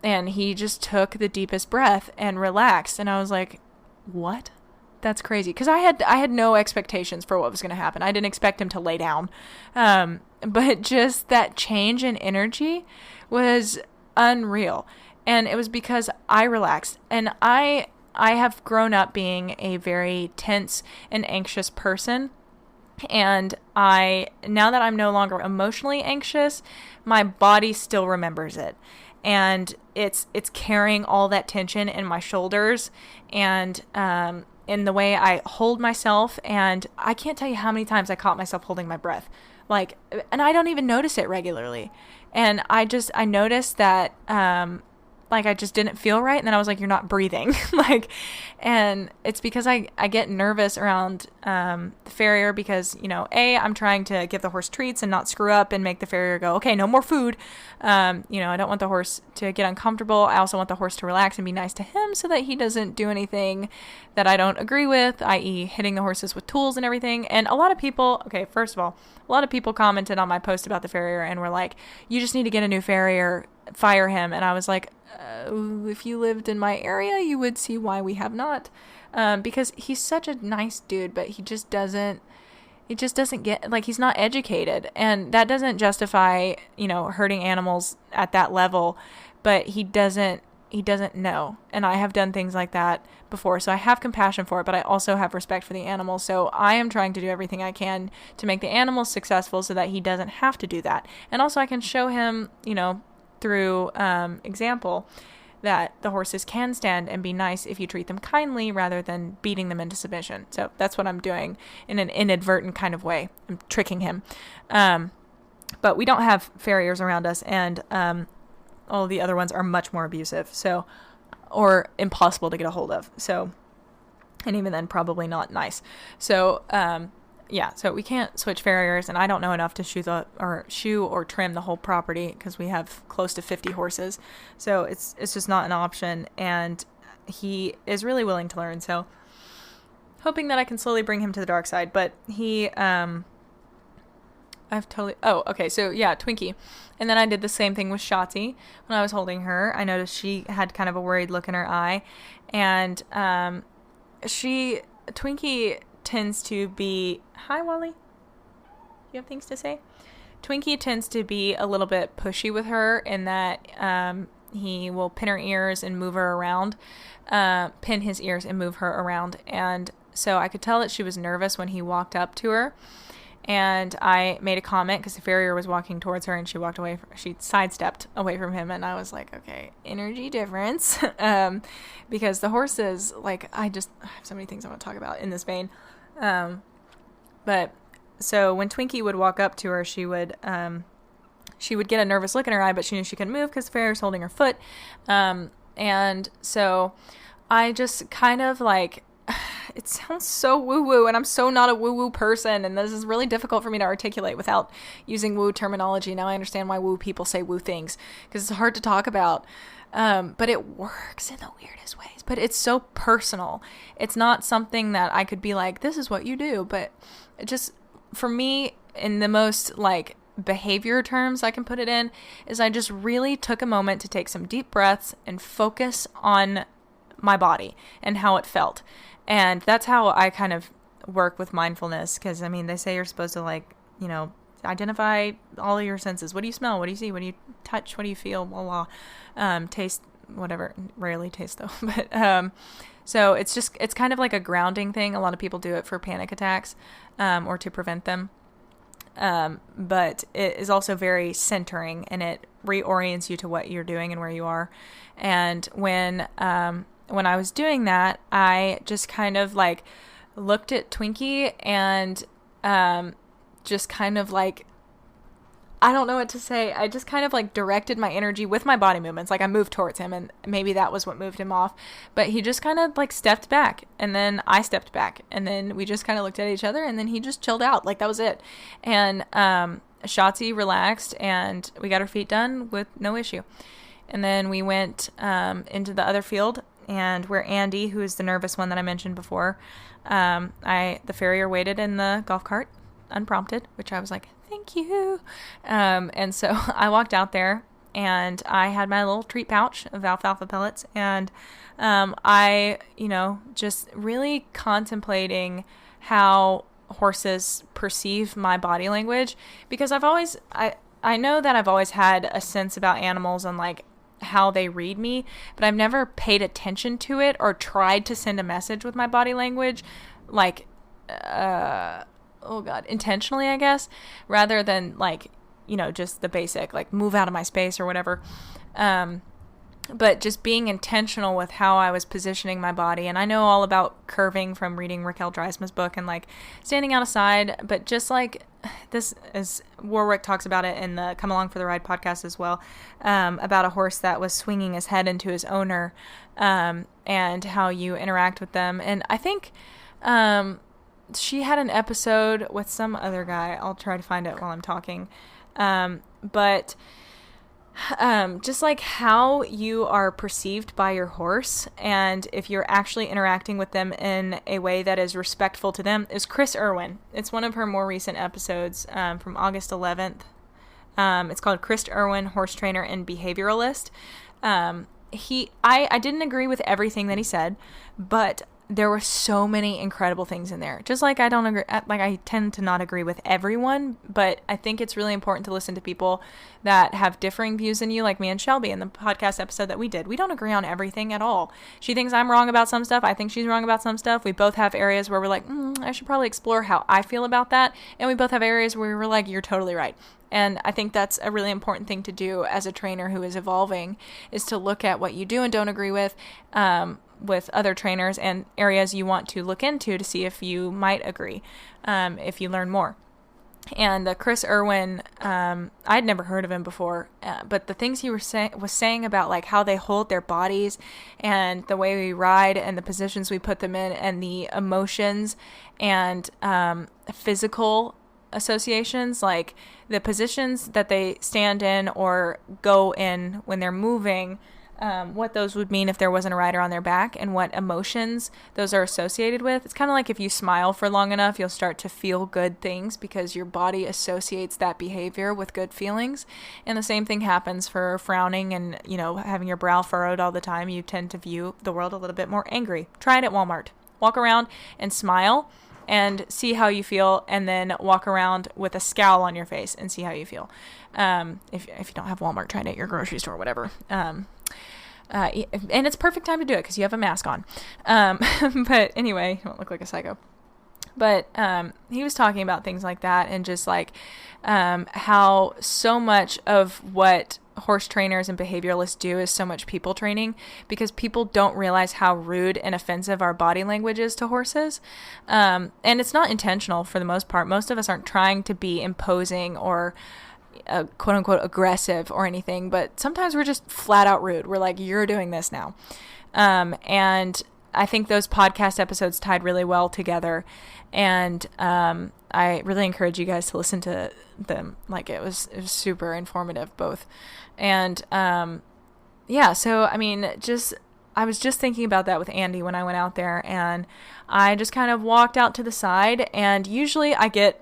and he just took the deepest breath and relaxed. And I was like, what? That's crazy. Because I had no expectations for what was going to happen. I didn't expect him to lay down. But just that change in energy was unreal. And it was because I relaxed. And I have grown up being a very tense and anxious person. And now that I'm no longer emotionally anxious, my body still remembers it. And it's carrying all that tension in my shoulders and in the way I hold myself. And I can't tell you how many times I caught myself holding my breath. And I don't even notice it regularly. And I noticed that, I just didn't feel right. And then I was like, you're not breathing. And it's because I get nervous around, the farrier because, I'm trying to give the horse treats and not screw up and make the farrier go, okay, no more food. I don't want the horse to get uncomfortable. I also want the horse to relax and be nice to him so that he doesn't do anything that I don't agree with, i.e. hitting the horses with tools and everything. And a lot of people commented on my post about the farrier and were like, you just need to get a new farrier, fire him. And I was like, if you lived in my area, you would see why we have not, because he's such a nice dude, but he just doesn't get, he's not educated, and that doesn't justify, hurting animals at that level, but he doesn't know. And I have done things like that before, so I have compassion for it, but I also have respect for the animal. So I am trying to do everything I can to make the animals successful so that he doesn't have to do that. And also I can show him, through example, that the horses can stand and be nice if you treat them kindly rather than beating them into submission. So that's what I'm doing in an inadvertent kind of way. I'm tricking him. But we don't have farriers around us, and all the other ones are much more abusive, or impossible to get a hold of. So, and even then, probably not nice. So, so we can't switch farriers, and I don't know enough to shoe or trim the whole property because we have close to 50 horses. So it's just not an option, and he is really willing to learn. So hoping that I can slowly bring him to the dark side, but he, Twinkie. And then I did the same thing with Shotzi when I was holding her. I noticed she had kind of a worried look in her eye, and Twinkie tends to be, hi Wally, you have things to say? Twinkie tends to be a little bit pushy with her in that he will pin her ears and move her around, pin his ears and move her around. And so I could tell that she was nervous when he walked up to her. And I made a comment because the farrier was walking towards her and she sidestepped away from him. And I was like, okay, energy difference. Because the horses, I have so many things I want to talk about in this vein. But so when Twinkie would walk up to her, she would get a nervous look in her eye, but she knew she couldn't move because the farrier's holding her foot. And so I just kind of it sounds so woo-woo, and I'm so not a woo-woo person, and this is really difficult for me to articulate without using woo terminology. Now I understand why woo people say woo things, because it's hard to talk about, but it works in the weirdest ways. But it's so personal. It's not something that I could be like, this is what you do, but it just, for me, in the most, behavior terms I can put it in, is I just really took a moment to take some deep breaths and focus on my body and how it felt. And that's how I kind of work with mindfulness, because they say you're supposed to identify all of your senses. What do you smell? What do you see? What do you touch? What do you feel? Blah, blah. Taste, whatever. Rarely taste though. But so it's kind of like a grounding thing. A lot of people do it for panic attacks, or to prevent them. But it is also very centering, and it reorients you to what you're doing and where you are. And when I was doing that, I just kind of looked at Twinkie and just kind of I don't know what to say. I just kind of directed my energy with my body movements. I moved towards him, and maybe that was what moved him off. But he just kind of stepped back, and then I stepped back, and then we just kind of looked at each other, and then he just chilled out. That was it. And Shotzi relaxed, and we got her feet done with no issue. And then we went into the other field, and where Andy, who is the nervous one that I mentioned before, the farrier waited in the golf cart unprompted, which I was like, thank you. And so I walked out there, and I had my little treat pouch of alfalfa pellets, and I, just really contemplating how horses perceive my body language, because I know that I've always had a sense about animals and how they read me, but I've never paid attention to it or tried to send a message with my body language, intentionally, I guess, rather than like, just the basic, like move out of my space or whatever. But just being intentional with how I was positioning my body. And I know all about curving from reading Raquel Dreisman's book and like standing outside, but just like this, as Warwick talks about it in the Come Along for the Ride podcast as well, about a horse that was swinging his head into his owner, and how you interact with them. And I think she had an episode with some other guy. I'll try to find it while I'm talking. But just like how you are perceived by your horse, and if you're actually interacting with them in a way that is respectful to them, is Chris Irwin. It's one of her more recent episodes, from August 11th. It's called Chris Irwin, Horse Trainer and Behavioralist. I didn't agree with everything that he said, but there were so many incredible things in there. Just like I don't agree, like I tend to not agree with everyone, but I think it's really important to listen to people that have differing views than you, like me and Shelby in the podcast episode that we did. We don't agree on everything at all. She thinks I'm wrong about some stuff. I think she's wrong about some stuff. We both have areas where we're like, I should probably explore how I feel about that. And we both have areas where we're like, you're totally right. And I think that's a really important thing to do as a trainer who is evolving, is to look at what you do and don't agree with other trainers, and areas you want to look into to see if you might agree, if you learn more. And the Chris Irwin, I'd never heard of him before, but the things he was saying about like how they hold their bodies and the way we ride and the positions we put them in and the emotions and physical associations, like the positions that they stand in or go in when they're moving, what those would mean if there wasn't a rider on their back, and what emotions those are associated with. It's kind of like if you smile for long enough, you'll start to feel good things because your body associates that behavior with good feelings. And the same thing happens for frowning and, having your brow furrowed all the time. You tend to view the world a little bit more angry. Try it at Walmart. Walk around and smile and see how you feel, and then walk around with a scowl on your face and see how you feel. If you don't have Walmart, try it at your grocery store, whatever. And it's perfect time to do it because you have a mask on. But anyway, you don't look like a psycho. But he was talking about things like that, and just like how so much of what horse trainers and behavioralists do is so much people training, because people don't realize how rude and offensive our body language is to horses. And it's not intentional for the most part. Most of us aren't trying to be imposing or quote unquote aggressive or anything, but sometimes we're just flat out rude. We're like, you're doing this now. And I think those podcast episodes tied really well together. And I really encourage you guys to listen to them. Like it was super informative, both. And so I mean, I was just thinking about that with Andy when I went out there, and I just kind of walked out to the side, and usually I get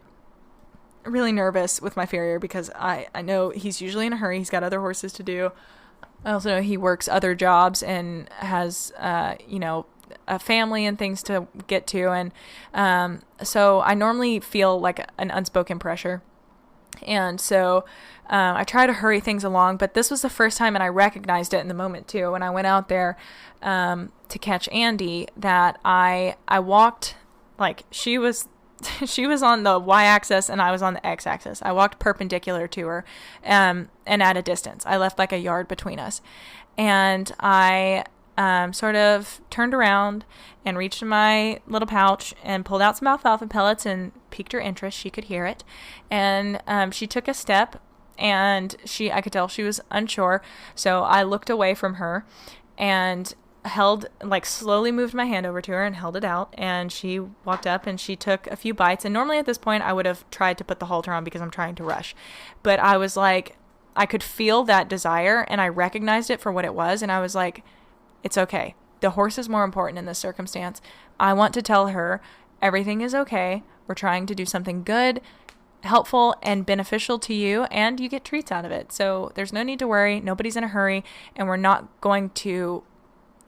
really nervous with my farrier because I know he's usually in a hurry. He's got other horses to do. I also know he works other jobs and has, a family and things to get to. And so I normally feel like an unspoken pressure. And so I try to hurry things along, but this was the first time, and I recognized it in the moment too, when I went out there to catch Andy, that I walked like she was on the y-axis and I was on the x-axis. I walked perpendicular to her and at a distance. I left like a yard between us. And I sort of turned around and reached in my little pouch and pulled out some alfalfa pellets and piqued her interest. She could hear it. And she took a step, and I could tell she was unsure. So I looked away from her and slowly moved my hand over to her and held it out, and she walked up and she took a few bites. And normally at this point I would have tried to put the halter on because I'm trying to rush, but I was like, I could feel that desire and I recognized it for what it was. And I was like, it's okay. The horse is more important in this circumstance. I want to tell her everything is okay. We're trying to do something good, helpful, and beneficial to you, and you get treats out of it. So there's no need to worry. Nobody's in a hurry, and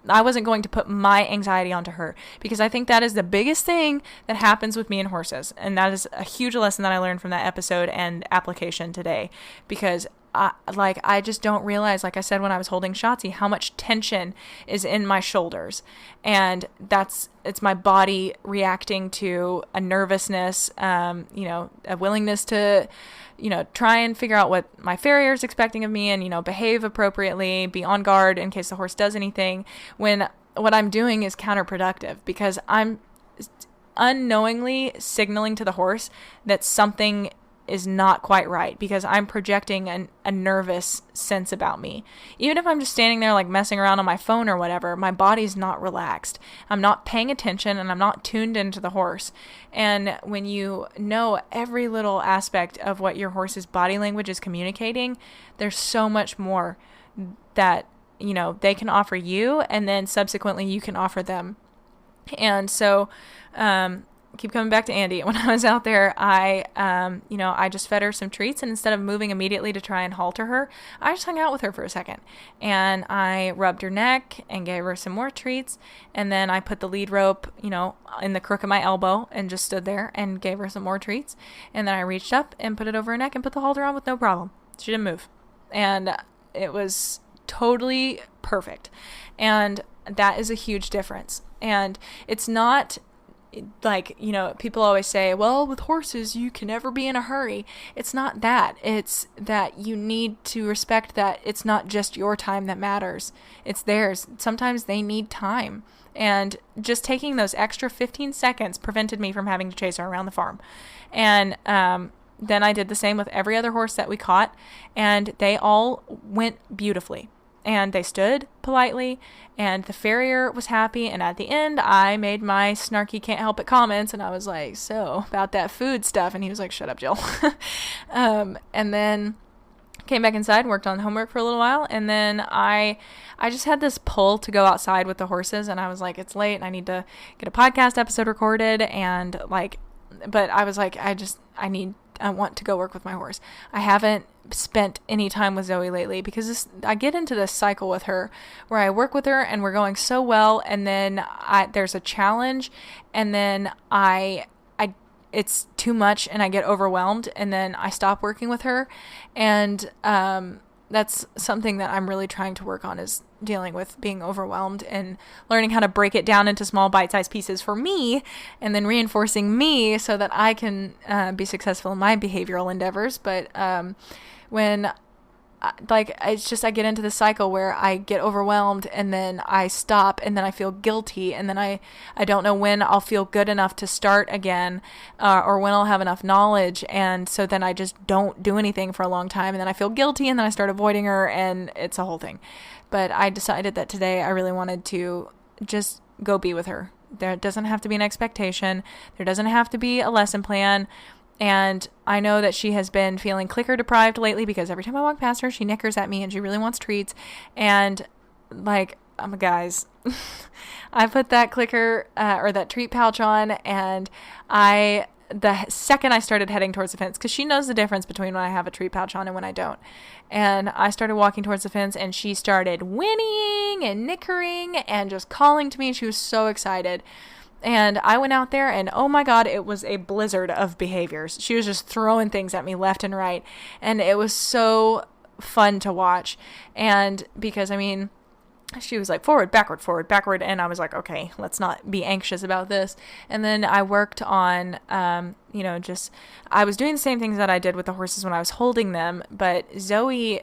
I wasn't going to put my anxiety onto her, because I think that is the biggest thing that happens with me and horses. And that is a huge lesson that I learned from that episode and application today, because I just don't realize, like I said when I was holding Shotzi, how much tension is in my shoulders. And it's my body reacting to a nervousness, a willingness to, try and figure out what my farrier is expecting of me and, behave appropriately, be on guard in case the horse does anything, when what I'm doing is counterproductive, because I'm unknowingly signaling to the horse that something is not quite right, because I'm projecting a nervous sense about me. Even if I'm just standing there like messing around on my phone or whatever, my body's not relaxed. I'm not paying attention and I'm not tuned into the horse. And when you know every little aspect of what your horse's body language is communicating, there's so much more that, they can offer you, and then subsequently you can offer them. And so, keep coming back to Andy. When I was out there, I just fed her some treats, and instead of moving immediately to try and halter her, I just hung out with her for a second, and I rubbed her neck and gave her some more treats, and then I put the lead rope, in the crook of my elbow and just stood there and gave her some more treats, and then I reached up and put it over her neck and put the halter on with no problem. She didn't move, and it was totally perfect, and that is a huge difference. And it's not like, people always say, well, with horses, you can never be in a hurry. It's not that. It's that you need to respect that it's not just your time that matters. It's theirs. Sometimes they need time. And just taking those extra 15 seconds prevented me from having to chase her around the farm. And then I did the same with every other horse that we caught, and they all went beautifully. And they stood politely, and the farrier was happy. And at the end, I made my snarky can't help it comments, and I was like, so about that food stuff. And he was like, shut up, Jill. And then came back inside, worked on homework for a little while. And then I just had this pull to go outside with the horses. And I was like, it's late and I need to get a podcast episode recorded. And but I was like, I want to go work with my horse. I haven't spent any time with Zoe lately, because I get into this cycle with her where I work with her and we're going so well, and then there's a challenge, and then it's too much and I get overwhelmed, and then I stop working with her. And that's something that I'm really trying to work on, is dealing with being overwhelmed and learning how to break it down into small bite-sized pieces for me, and then reinforcing me so that I can be successful in my behavioral endeavors. But when it's just, I get into this cycle where I get overwhelmed, and then I stop, and then I feel guilty, and then I don't know when I'll feel good enough to start again, or when I'll have enough knowledge, and so then I just don't do anything for a long time, and then I feel guilty, and then I start avoiding her, and it's a whole thing. But I decided that today I really wanted to just go be with her. There doesn't have to be an expectation. There doesn't have to be a lesson plan. And I know that she has been feeling clicker deprived lately, because every time I walk past her, she nickers at me and she really wants treats. And guys, I put that clicker or that treat pouch on, and the second I started heading towards the fence, because she knows the difference between when I have a treat pouch on and when I don't. And I started walking towards the fence, and she started whinnying and nickering and just calling to me. She was so excited. And I went out there, and oh my God, it was a blizzard of behaviors. She was just throwing things at me left and right. And it was so fun to watch. And because, she was like, forward, backward. And I was like, okay, let's not be anxious about this. And then I worked on, I was doing the same things that I did with the horses when I was holding them. But Zoe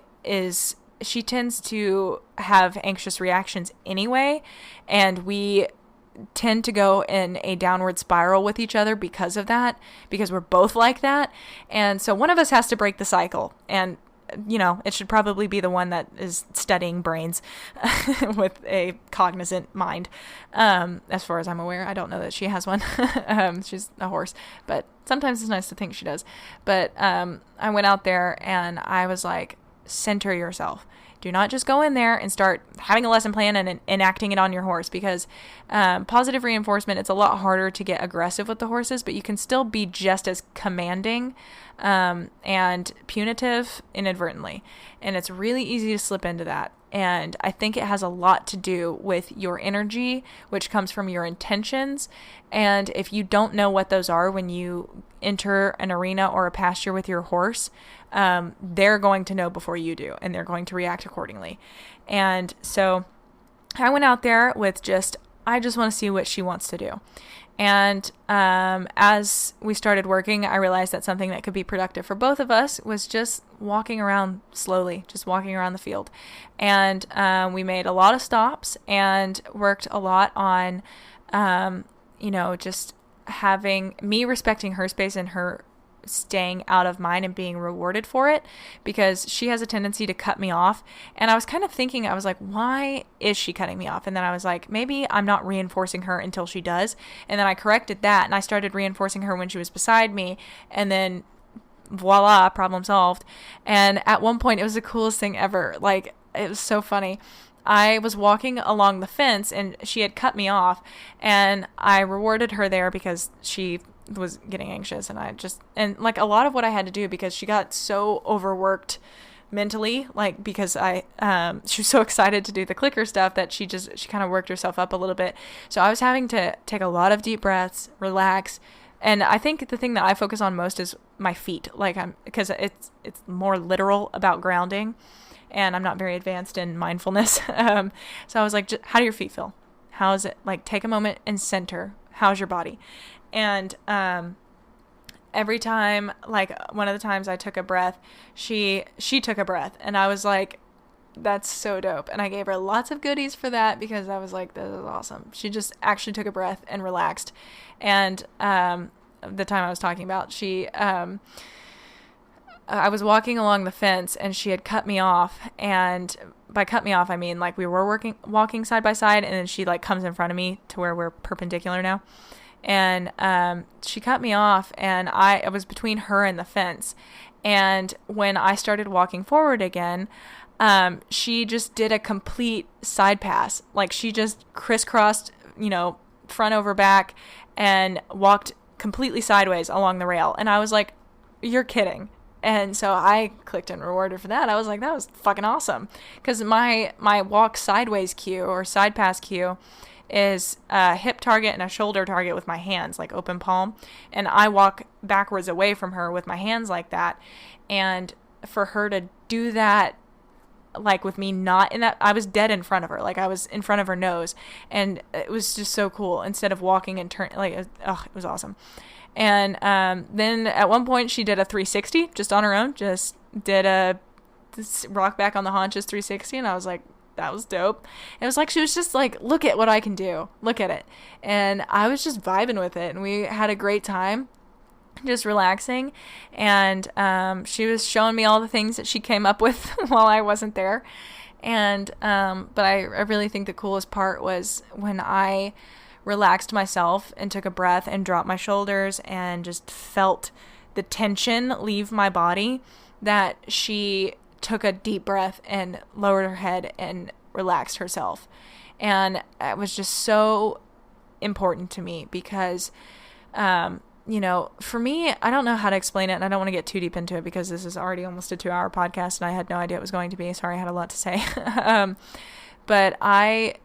she tends to have anxious reactions anyway. And we tend to go in a downward spiral with each other because of that, because we're both like that. And so one of us has to break the cycle. And it should probably be the one that is studying brains with a cognizant mind. As far as I'm aware, I don't know that she has one. She's a horse, but sometimes it's nice to think she does. But I went out there and I was like, center yourself. Do not just go in there and start having a lesson plan and enacting it on your horse, because positive reinforcement, it's a lot harder to get aggressive with the horses, but you can still be just as commanding and punitive inadvertently. And it's really easy to slip into that. And I think it has a lot to do with your energy, which comes from your intentions. And if you don't know what those are when you enter an arena or a pasture with your horse, they're going to know before you do, and they're going to react accordingly. And so I went out there with I just want to see what she wants to do. And as we started working, I realized that something that could be productive for both of us was just walking around slowly, just walking around the field. And we made a lot of stops and worked a lot on, just having me respecting her space and her staying out of mine and being rewarded for it, because she has a tendency to cut me off. And I was kind of thinking, I was like, why is she cutting me off? And then I was like, maybe I'm not reinforcing her until she does. And then I corrected that, and I started reinforcing her when she was beside me, and then voila, problem solved. And at one point, it was the coolest thing ever. Like, it was so funny. I was walking along the fence and she had cut me off, and I rewarded her there because she was getting anxious, and like a lot of what I had to do, because she got so overworked mentally, like because she was so excited to do the clicker stuff that she kind of worked herself up a little bit. So I was having to take a lot of deep breaths, relax. And I think the thing that I focus on most is my feet, because it's more literal about grounding, and I'm not very advanced in mindfulness. So I was like, how do your feet feel? How is it? Like, take a moment and center. How's your body? And every time, like one of the times I took a breath, she took a breath, and I was like, that's so dope. And I gave her lots of goodies for that, because I was like, this is awesome. She just actually took a breath and relaxed. And the time I was talking about, I was walking along the fence and she had cut me off. And by cut me off, I mean like we were walking side by side, and then she like comes in front of me to where we're perpendicular now. And she cut me off, and I was between her and the fence. And when I started walking forward again, she just did a complete side pass. Like, she just crisscrossed, front over back, and walked completely sideways along the rail. And I was like, you're kidding. And so I clicked and rewarded for that. I was like, that was fucking awesome. Because my walk sideways cue, or side pass cue, is a hip target and a shoulder target with my hands, like open palm. And I walk backwards away from her with my hands like that. And for her to do that, like with me not in that, I was dead in front of her. Like, I was in front of her nose. And it was just so cool. Instead of walking and turn, it was awesome. And then at one point she did a 360 just on her own, just did a rock back on the haunches 360. And I was like, that was dope. It was like, she was just like, look at what I can do. Look at it. And I was just vibing with it. And we had a great time just relaxing. And she was showing me all the things that she came up with while I wasn't there. And but I really think the coolest part was when I relaxed myself and took a breath and dropped my shoulders and just felt the tension leave my body, that she took a deep breath and lowered her head and relaxed herself. And it was just so important to me, because, for me, I don't know how to explain it, and I don't want to get too deep into it, because this is already almost a 2-hour podcast, and I had no idea it was going to be. Sorry, I had a lot to say. But I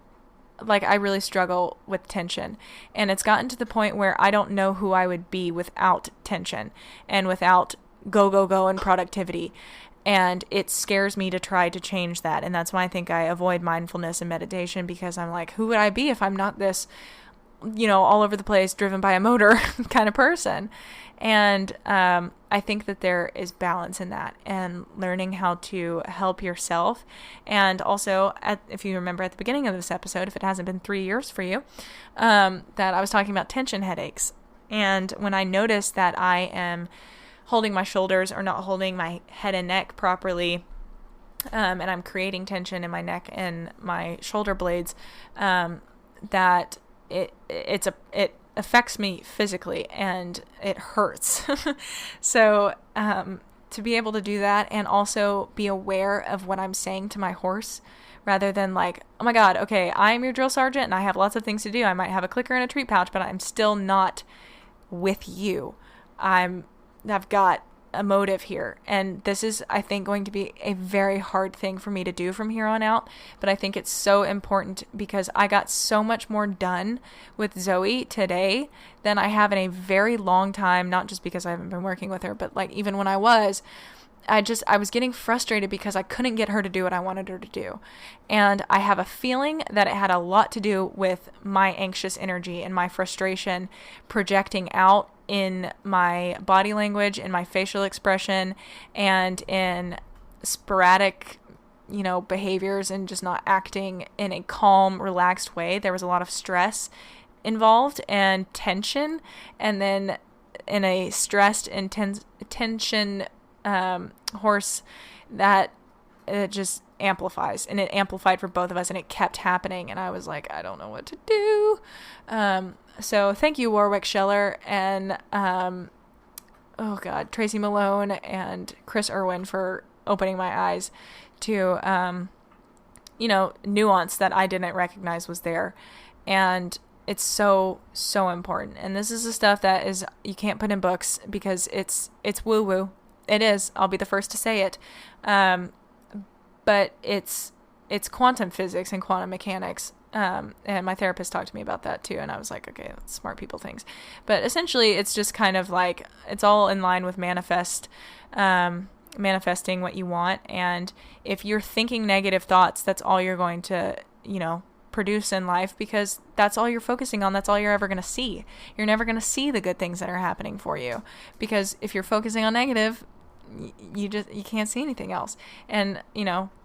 really struggle with tension, and it's gotten to the point where I don't know who I would be without tension and without go and productivity. And it scares me to try to change that. And that's why I think I avoid mindfulness and meditation, because I'm like, who would I be if I'm not this, all over the place, driven by a motor kind of person? And I think that there is balance in that, and learning how to help yourself. And also, if you remember at the beginning of this episode, if it hasn't been 3 years for you, that I was talking about tension headaches. And when I notice that I am holding my shoulders or not holding my head and neck properly, and I'm creating tension in my neck and my shoulder blades, that it affects me physically and it hurts. So to be able to do that, and also be aware of what I'm saying to my horse, rather than like, oh my God, okay, I'm your drill sergeant and I have lots of things to do. I might have a clicker and a treat pouch, but I'm still not with you. I've got emotive here. And this is, I think, going to be a very hard thing for me to do from here on out. But I think it's so important because I got so much more done with Zoe today than I have in a very long time. Not just because I haven't been working with her, but like even when I was getting frustrated because I couldn't get her to do what I wanted her to do. And I have a feeling that it had a lot to do with my anxious energy and my frustration projecting out in my body language, in my facial expression, and in sporadic, behaviors and just not acting in a calm, relaxed way. There was a lot of stress involved and tension. And then in a stressed and tension horse, that it just amplifies, and it amplified for both of us, and it kept happening, and I was like, I don't know what to do. So thank you, Warwick Scheller, and Tracy Malone and Chris Irwin for opening my eyes to nuance that I didn't recognize was there. And it's so, so important. And this is the stuff that is, you can't put in books because it's woo woo. It is. I'll be the first to say it. But it's quantum physics and quantum mechanics. And my therapist talked to me about that too. And I was like, okay, that's smart people things. But essentially it's just kind of like, it's all in line with manifesting what you want. And if you're thinking negative thoughts, that's all you're going to, produce in life, because that's all you're focusing on. That's all you're ever going to see. You're never going to see the good things that are happening for you, because if you're focusing on negative, you can't see anything else. And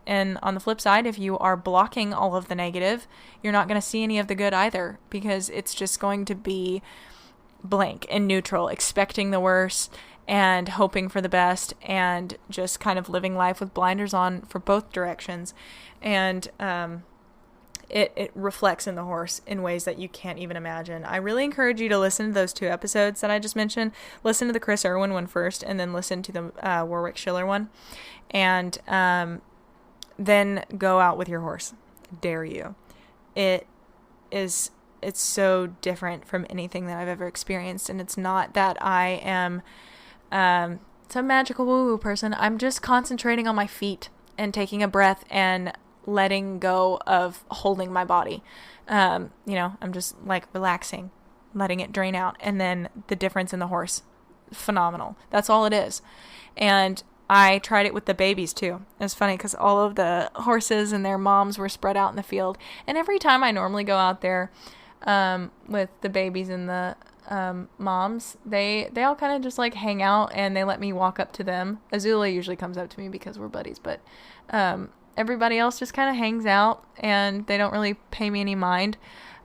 and on the flip side, if you are blocking all of the negative, you're not going to see any of the good either, because it's just going to be blank and neutral, expecting the worst and hoping for the best, and just kind of living life with blinders on for both directions. And it reflects in the horse in ways that you can't even imagine. I really encourage you to listen to those 2 episodes that I just mentioned. Listen to the Chris Irwin one first, and then listen to the Warwick Schiller one. And then go out with your horse. Dare you. It's so different from anything that I've ever experienced. And it's not that I am some magical woo-woo person. I'm just concentrating on my feet and taking a breath and letting go of holding my body. I'm just like relaxing, letting it drain out. And then the difference in the horse, phenomenal. That's all it is. And I tried it with the babies too. It's funny because all of the horses and their moms were spread out in the field. And every time I normally go out there with the babies and the moms, they all kind of just like hang out, and they let me walk up to them. Azula usually comes up to me because we're buddies, but everybody else just kind of hangs out, and they don't really pay me any mind.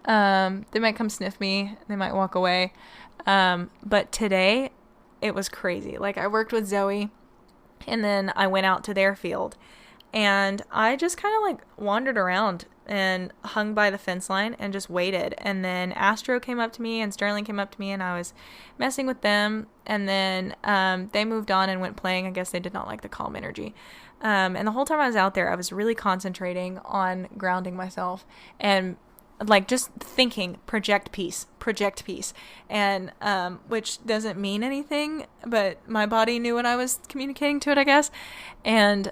They might come sniff me. They might walk away. But today it was crazy. Like, I worked with Zoe, and then I went out to their field, and I just kind of like wandered around and hung by the fence line and just waited. And then Astro came up to me and Sterling came up to me, and I was messing with them. And then they moved on and went playing. I guess they did not like the calm energy. And the whole time I was out there, I was really concentrating on grounding myself and like just thinking, project peace, and which doesn't mean anything, but my body knew what I was communicating to it, I guess. And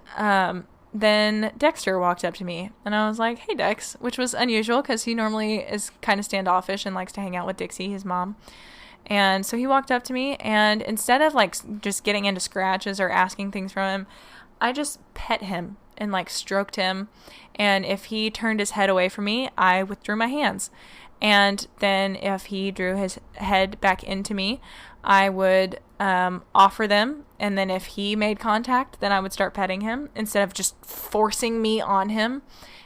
then Dexter walked up to me, and I was like, hey, Dex, which was unusual because he normally is kind of standoffish and likes to hang out with Dixie, his mom. And so he walked up to me, and instead of like just getting into scratches or asking things from him, I just pet him and like stroked him. And if he turned his head away from me, I withdrew my hands. And then if he drew his head back into me, I would offer them. And then if he made contact, then I would start petting him instead of just forcing me on him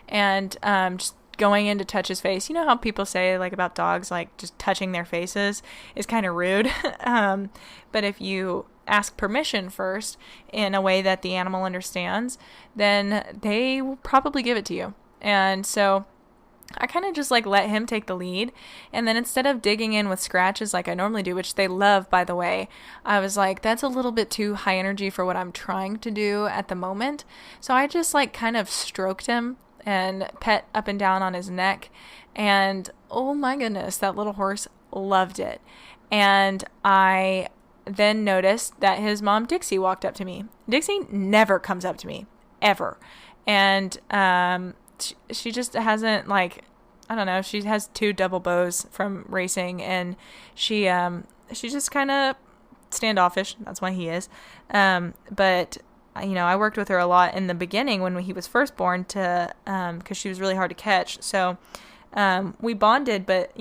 and just going in to touch his face. You know how people say like about dogs, like just touching their faces is kind of rude. But if you ask permission first in a way that the animal understands, then they will probably give it to you. And so I kind of just like let him take the lead. And then instead of digging in with scratches like I normally do, which they love, by the way, I was like, that's a little bit too high energy for what I'm trying to do at the moment. So I just like kind of stroked him and pet up and down on his neck. And oh my goodness, that little horse loved it. And I then noticed that his mom, Dixie, walked up to me. Dixie never comes up to me, ever. And she just hasn't, like, I don't know, she has 2 double bows from racing, and she's just kind of standoffish. That's why he is. But I worked with her a lot in the beginning when he was first born because she was really hard to catch. So we bonded, but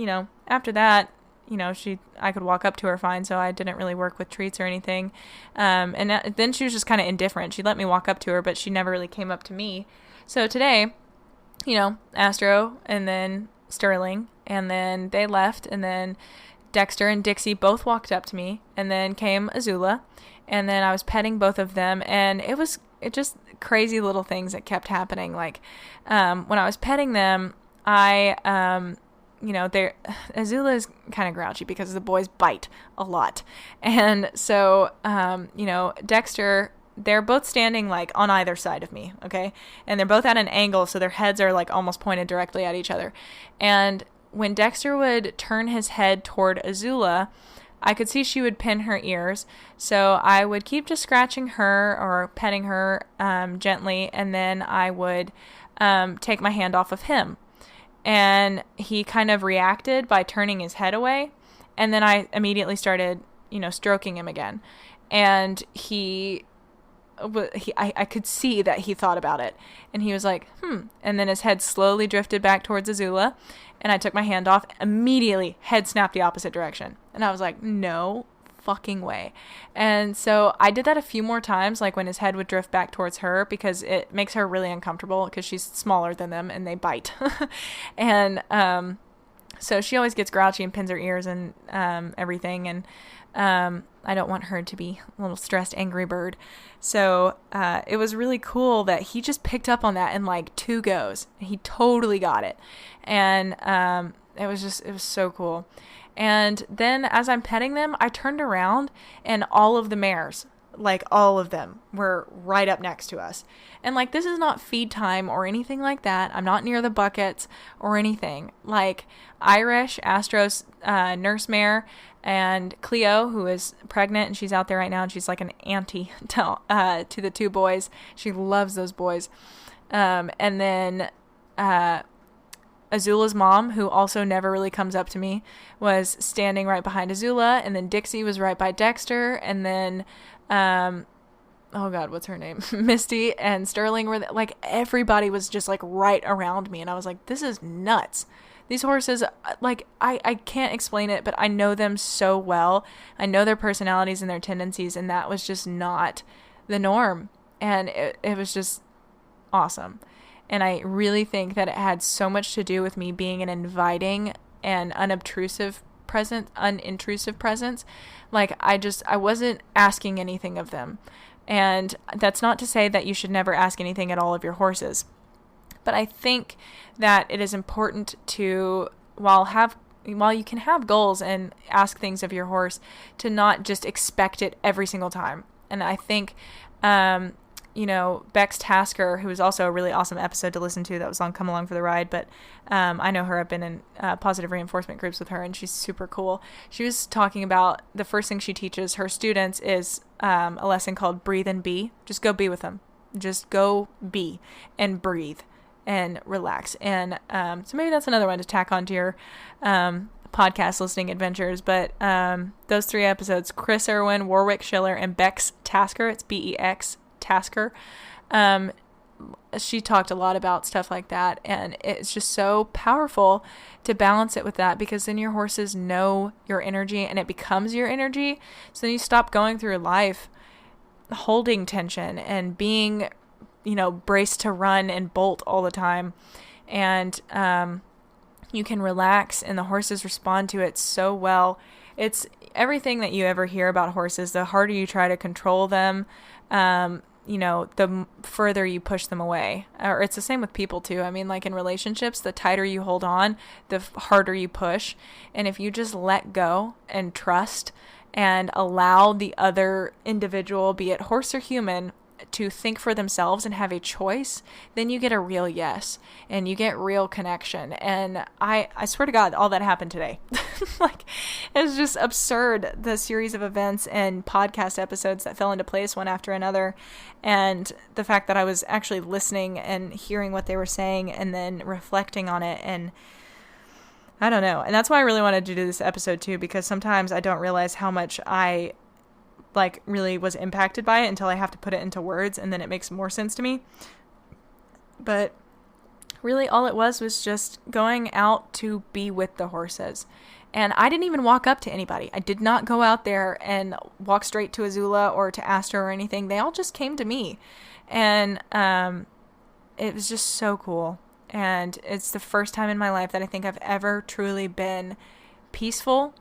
after that, I could walk up to her fine, so I didn't really work with treats or anything. And then she was just kind of indifferent. She let me walk up to her, but she never really came up to me. So today, Astro and then Sterling, and then they left, and then Dexter and Dixie both walked up to me, and then came Azula, and then I was petting both of them, and it just crazy little things that kept happening. Like, when I was petting them, Azula is kind of grouchy because the boys bite a lot. And so, Dexter, they're both standing like on either side of me. Okay. And they're both at an angle. So their heads are like almost pointed directly at each other. And when Dexter would turn his head toward Azula, I could see she would pin her ears. So I would keep just scratching her or petting her gently. And then I would take my hand off of him. And he kind of reacted by turning his head away. And then I immediately started, stroking him again. And I could see that he thought about it. And he was like, And then his head slowly drifted back towards Azula. And I took my hand off. Immediately, head snapped the opposite direction. And I was like, no fucking way. And so I did that a few more times, like when his head would drift back towards her, because it makes her really uncomfortable because she's smaller than them and they bite. And so she always gets grouchy and pins her ears and everything. And I don't want her to be a little stressed, angry bird. So it was really cool that he just picked up on that in like 2 goes. He totally got it. And it was so cool. And then as I'm petting them, I turned around and all of the mares, like all of them, were right up next to us. And like, this is not feed time or anything like that. I'm not near the buckets or anything. Like Irish, Astro's nurse mare, and Cleo, who is pregnant, and she's out there right now, and she's like an auntie to the 2 boys. She loves those boys. And then Azula's mom, who also never really comes up to me, was standing right behind Azula, and then Dixie was right by Dexter, and then oh god, what's her name? Misty and Sterling were like, everybody was just like right around me, and I was like, this is nuts. These horses, like, I can't explain it, but I know them so well. I know their personalities and their tendencies, and that was just not the norm. And it was just awesome. And I really think that it had so much to do with me being an inviting and unintrusive presence. Like, I wasn't asking anything of them. And that's not to say that you should never ask anything at all of your horses. But I think that it is important to, while you can have goals and ask things of your horse, to not just expect it every single time. And I think, Bex Tasker, who was also a really awesome episode to listen to that was on Come Along for the Ride, but I know her. I've been in positive reinforcement groups with her, and she's super cool. She was talking about the first thing she teaches her students is a lesson called Breathe and Be. Just go be with them. Just go be and breathe and relax. And so maybe that's another one to tack onto your podcast listening adventures. But those 3 episodes, Chris Irwin, Warwick Schiller, and Bex Tasker, it's Bex Tasker, she talked a lot about stuff like that, and it's just so powerful to balance it with that, because then your horses know your energy and it becomes your energy. So then you stop going through life holding tension and being braced to run and bolt all the time. And you can relax, and the horses respond to it so well. It's everything that you ever hear about horses. The harder you try to control them, the further you push them away. Or it's the same with people too. I mean, like in relationships, the tighter you hold on, the harder you push. And if you just let go and trust and allow the other individual, be it horse or human, to think for themselves and have a choice, then you get a real yes and you get real connection. And I swear to God, all that happened today. Like, it was just absurd, the series of events and podcast episodes that fell into place one after another. And the fact that I was actually listening and hearing what they were saying and then reflecting on it. And I don't know. And that's why I really wanted to do this episode too, because sometimes I don't realize how much I like really was impacted by it until I have to put it into words, and then it makes more sense to me. But really all it was just going out to be with the horses. And I didn't even walk up to anybody. I did not go out there and walk straight to Azula or to Astor or anything. They all just came to me. And it was just so cool. And it's the first time in my life that I think I've ever truly been peaceful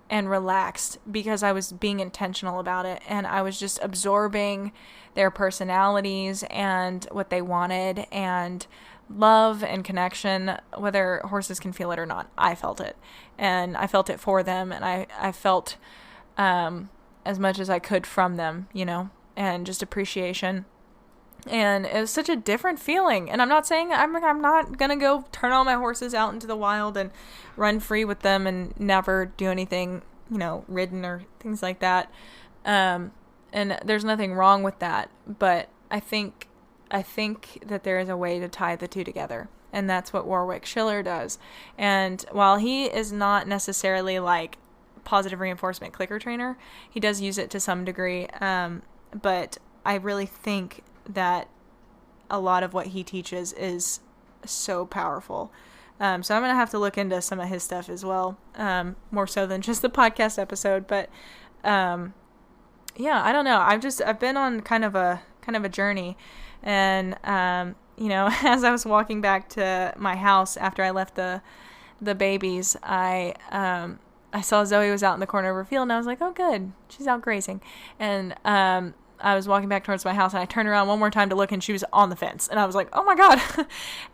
and relaxed, because I was being intentional about it, and I was just absorbing their personalities and what they wanted, and love and connection, whether horses can feel it or not. I felt it, and I felt it for them, and I felt as much as I could from them, you know, and just appreciation. And it was such a different feeling. And I'm not saying I'm not going to go turn all my horses out into the wild and run free with them and never do anything, you know, ridden or things like that. And there's nothing wrong with that. But I think that there is a way to tie the two together. And that's what Warwick Schiller does. And while he is not necessarily like positive reinforcement clicker trainer, he does use it to some degree. But I really think that a lot of what he teaches is so powerful. So I'm going to have to look into some of his stuff as well, more so than just the podcast episode. But yeah, I don't know. I've been on kind of a journey, and you know, as I was walking back to my house after I left the babies, I saw Zoe was out in the corner of her field, and I was like, oh, good, she's out grazing. And I was walking back towards my house, and I turned around one more time to look, and she was on the fence. And I was like, oh my God.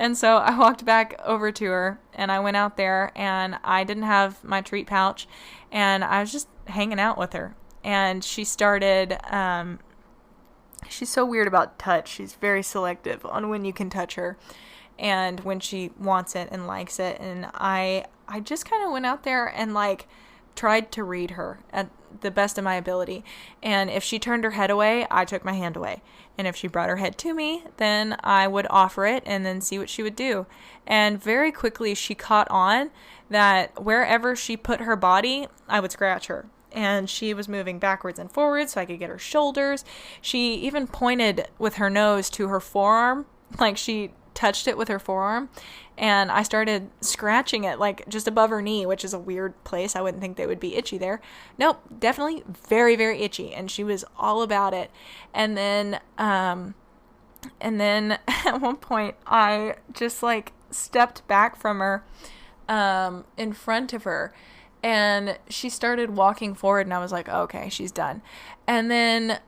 And so I walked back over to her, and I went out there, and I didn't have my treat pouch, and I was just hanging out with her. And she started, she's so weird about touch. She's very selective on when you can touch her and when she wants it and likes it. And I just kind of went out there and like tried to read her at the best of my ability. And if she turned her head away, I took my hand away. And if she brought her head to me, then I would offer it and then see what she would do. And very quickly she caught on that wherever she put her body, I would scratch her. And she was moving backwards and forwards so I could get her shoulders. She even pointed with her nose to her forearm, like she touched it with her forearm, and I started scratching it like just above her knee, which is a weird place. I wouldn't think they would be itchy there. Nope, definitely very, very itchy, and she was all about it. And then at one point I just like stepped back from her in front of her, and she started walking forward, and I was like, oh, okay, she's done. And then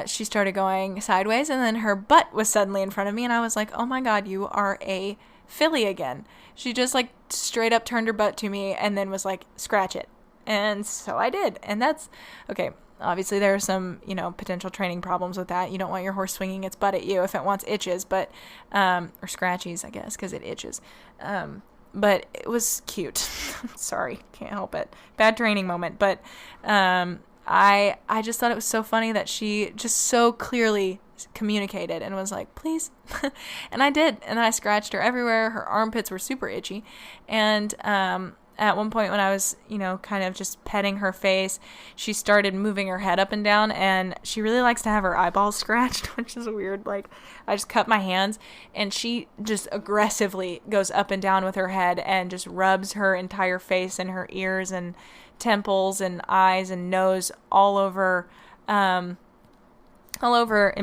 she started going sideways, and then her butt was suddenly in front of me, and I was like, oh my God, you are a filly again. She just like straight up turned her butt to me and then was like, scratch it. And so I did. And that's okay. Obviously there are some, potential training problems with that. You don't want your horse swinging its butt at you if it wants itches, but, or scratchies, I guess, because it itches. But it was cute. Sorry, can't help it. Bad training moment. But I just thought it was so funny that she just so clearly communicated and was like, please. And I did. And I scratched her everywhere. Her armpits were super itchy. And at one point when I was, kind of just petting her face, she started moving her head up and down, and she really likes to have her eyeballs scratched, which is weird. Like, I just cut my hands, and she just aggressively goes up and down with her head and just rubs her entire face and her ears and temples and eyes and nose all over in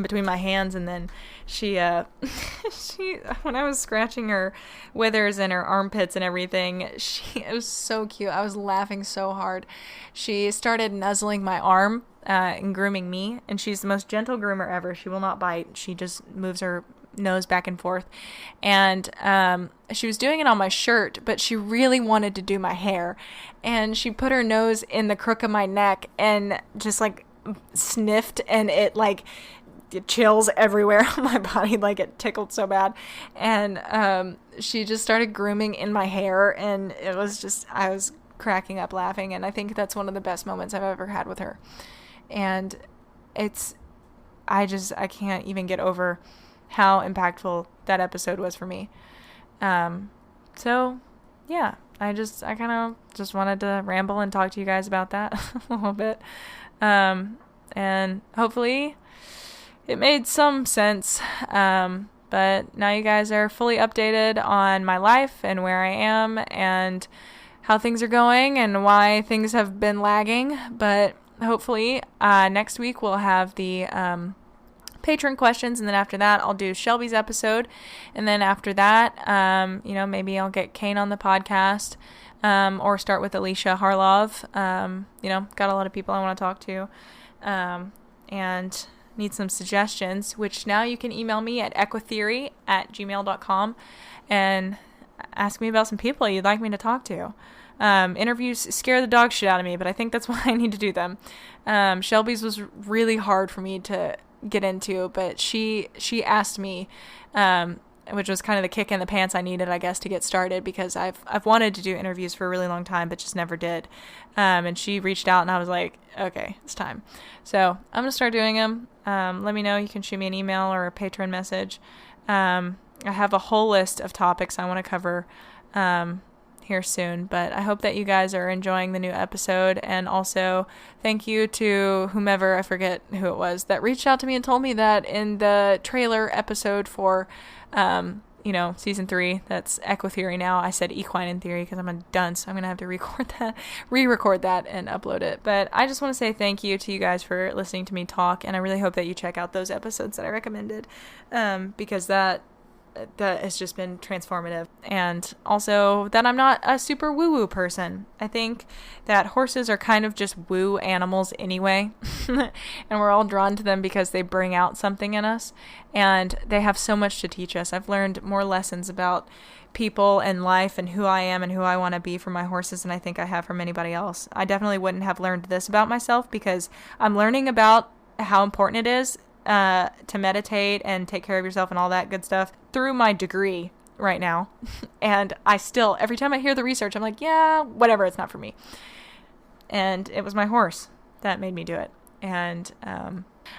between my hands. And then she when I was scratching her withers and her armpits and everything, it was so cute. I was laughing so hard. She started nuzzling my arm and grooming me, and she's the most gentle groomer ever. She will not bite. She just moves her nose back and forth. And she was doing it on my shirt, but she really wanted to do my hair, and she put her nose in the crook of my neck and just like sniffed, and it like get chills everywhere on my body, like it tickled so bad. And she just started grooming in my hair, and it was just, I was cracking up laughing, and I think that's one of the best moments I've ever had with her. And I can't even get over how impactful that episode was for me. So yeah, I kind of just wanted to ramble and talk to you guys about that a little bit. And hopefully it made some sense. But now you guys are fully updated on my life and where I am and how things are going and why things have been lagging. But hopefully next week we'll have the patron questions, and then after that I'll do Shelby's episode, and then after that maybe I'll get Kane on the podcast, or start with Alicia Harlov. Got a lot of people I want to talk to, and need some suggestions, which now you can email me at EquiTheory@gmail.com and ask me about some people you'd like me to talk to. Interviews scare the dog shit out of me, but I think that's why I need to do them. Shelby's was really hard for me to get into, but she asked me, which was kind of the kick in the pants I needed, I guess, to get started, because I've wanted to do interviews for a really long time, but just never did. And she reached out, and I was like, okay, it's time. So I'm going to start doing them. Let me know. You can shoot me an email or a Patreon message. I have a whole list of topics I want to cover here soon, but I hope that you guys are enjoying the new episode. And also thank you to whomever, I forget who it was, that reached out to me and told me that in the trailer episode for season 3, that's EquiTheory now, I said equine in theory because I'm a dunce. I'm gonna have to re-record that and upload it. But I just want to say thank you to you guys for listening to me talk, and I really hope that you check out those episodes that I recommended, because that has just been transformative. And also that I'm not a super woo-woo person. I think that horses are kind of just woo animals anyway. And we're all drawn to them because they bring out something in us. And they have so much to teach us. I've learned more lessons about people and life and who I am and who I want to be from my horses than I think I have from anybody else. I definitely wouldn't have learned this about myself, because I'm learning about how important it is to meditate and take care of yourself and all that good stuff through my degree right now. And I still, every time I hear the research, I'm like, yeah, whatever, it's not for me. And it was my horse that made me do it. And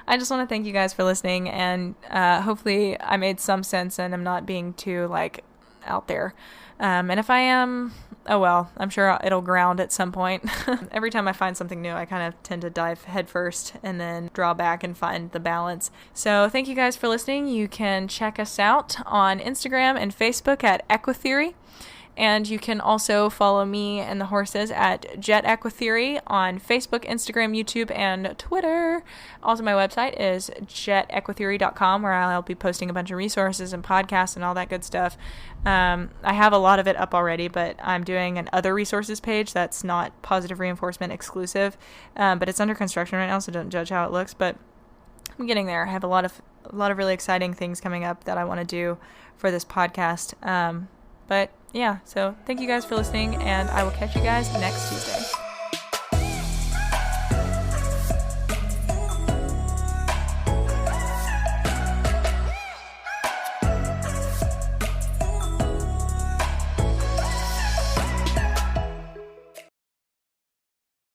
I just want to thank you guys for listening, and hopefully I made some sense and I'm not being too out there. And if I am, oh well, I'm sure it'll ground at some point. Every time I find something new, I kind of tend to dive headfirst and then draw back and find the balance. So thank you guys for listening. You can check us out on Instagram and Facebook at EquiTheory. And you can also follow me and the horses at Jet EquiTheory on Facebook, Instagram, YouTube, and Twitter. Also, my website is jetequitheory.com, where I'll be posting a bunch of resources and podcasts and all that good stuff. I have a lot of it up already, but I'm doing an other resources page that's not positive reinforcement exclusive, but it's under construction right now, so don't judge how it looks. But I'm getting there. I have a lot of really exciting things coming up that I want to do for this podcast. But yeah, so thank you guys for listening, and I will catch you guys next Tuesday.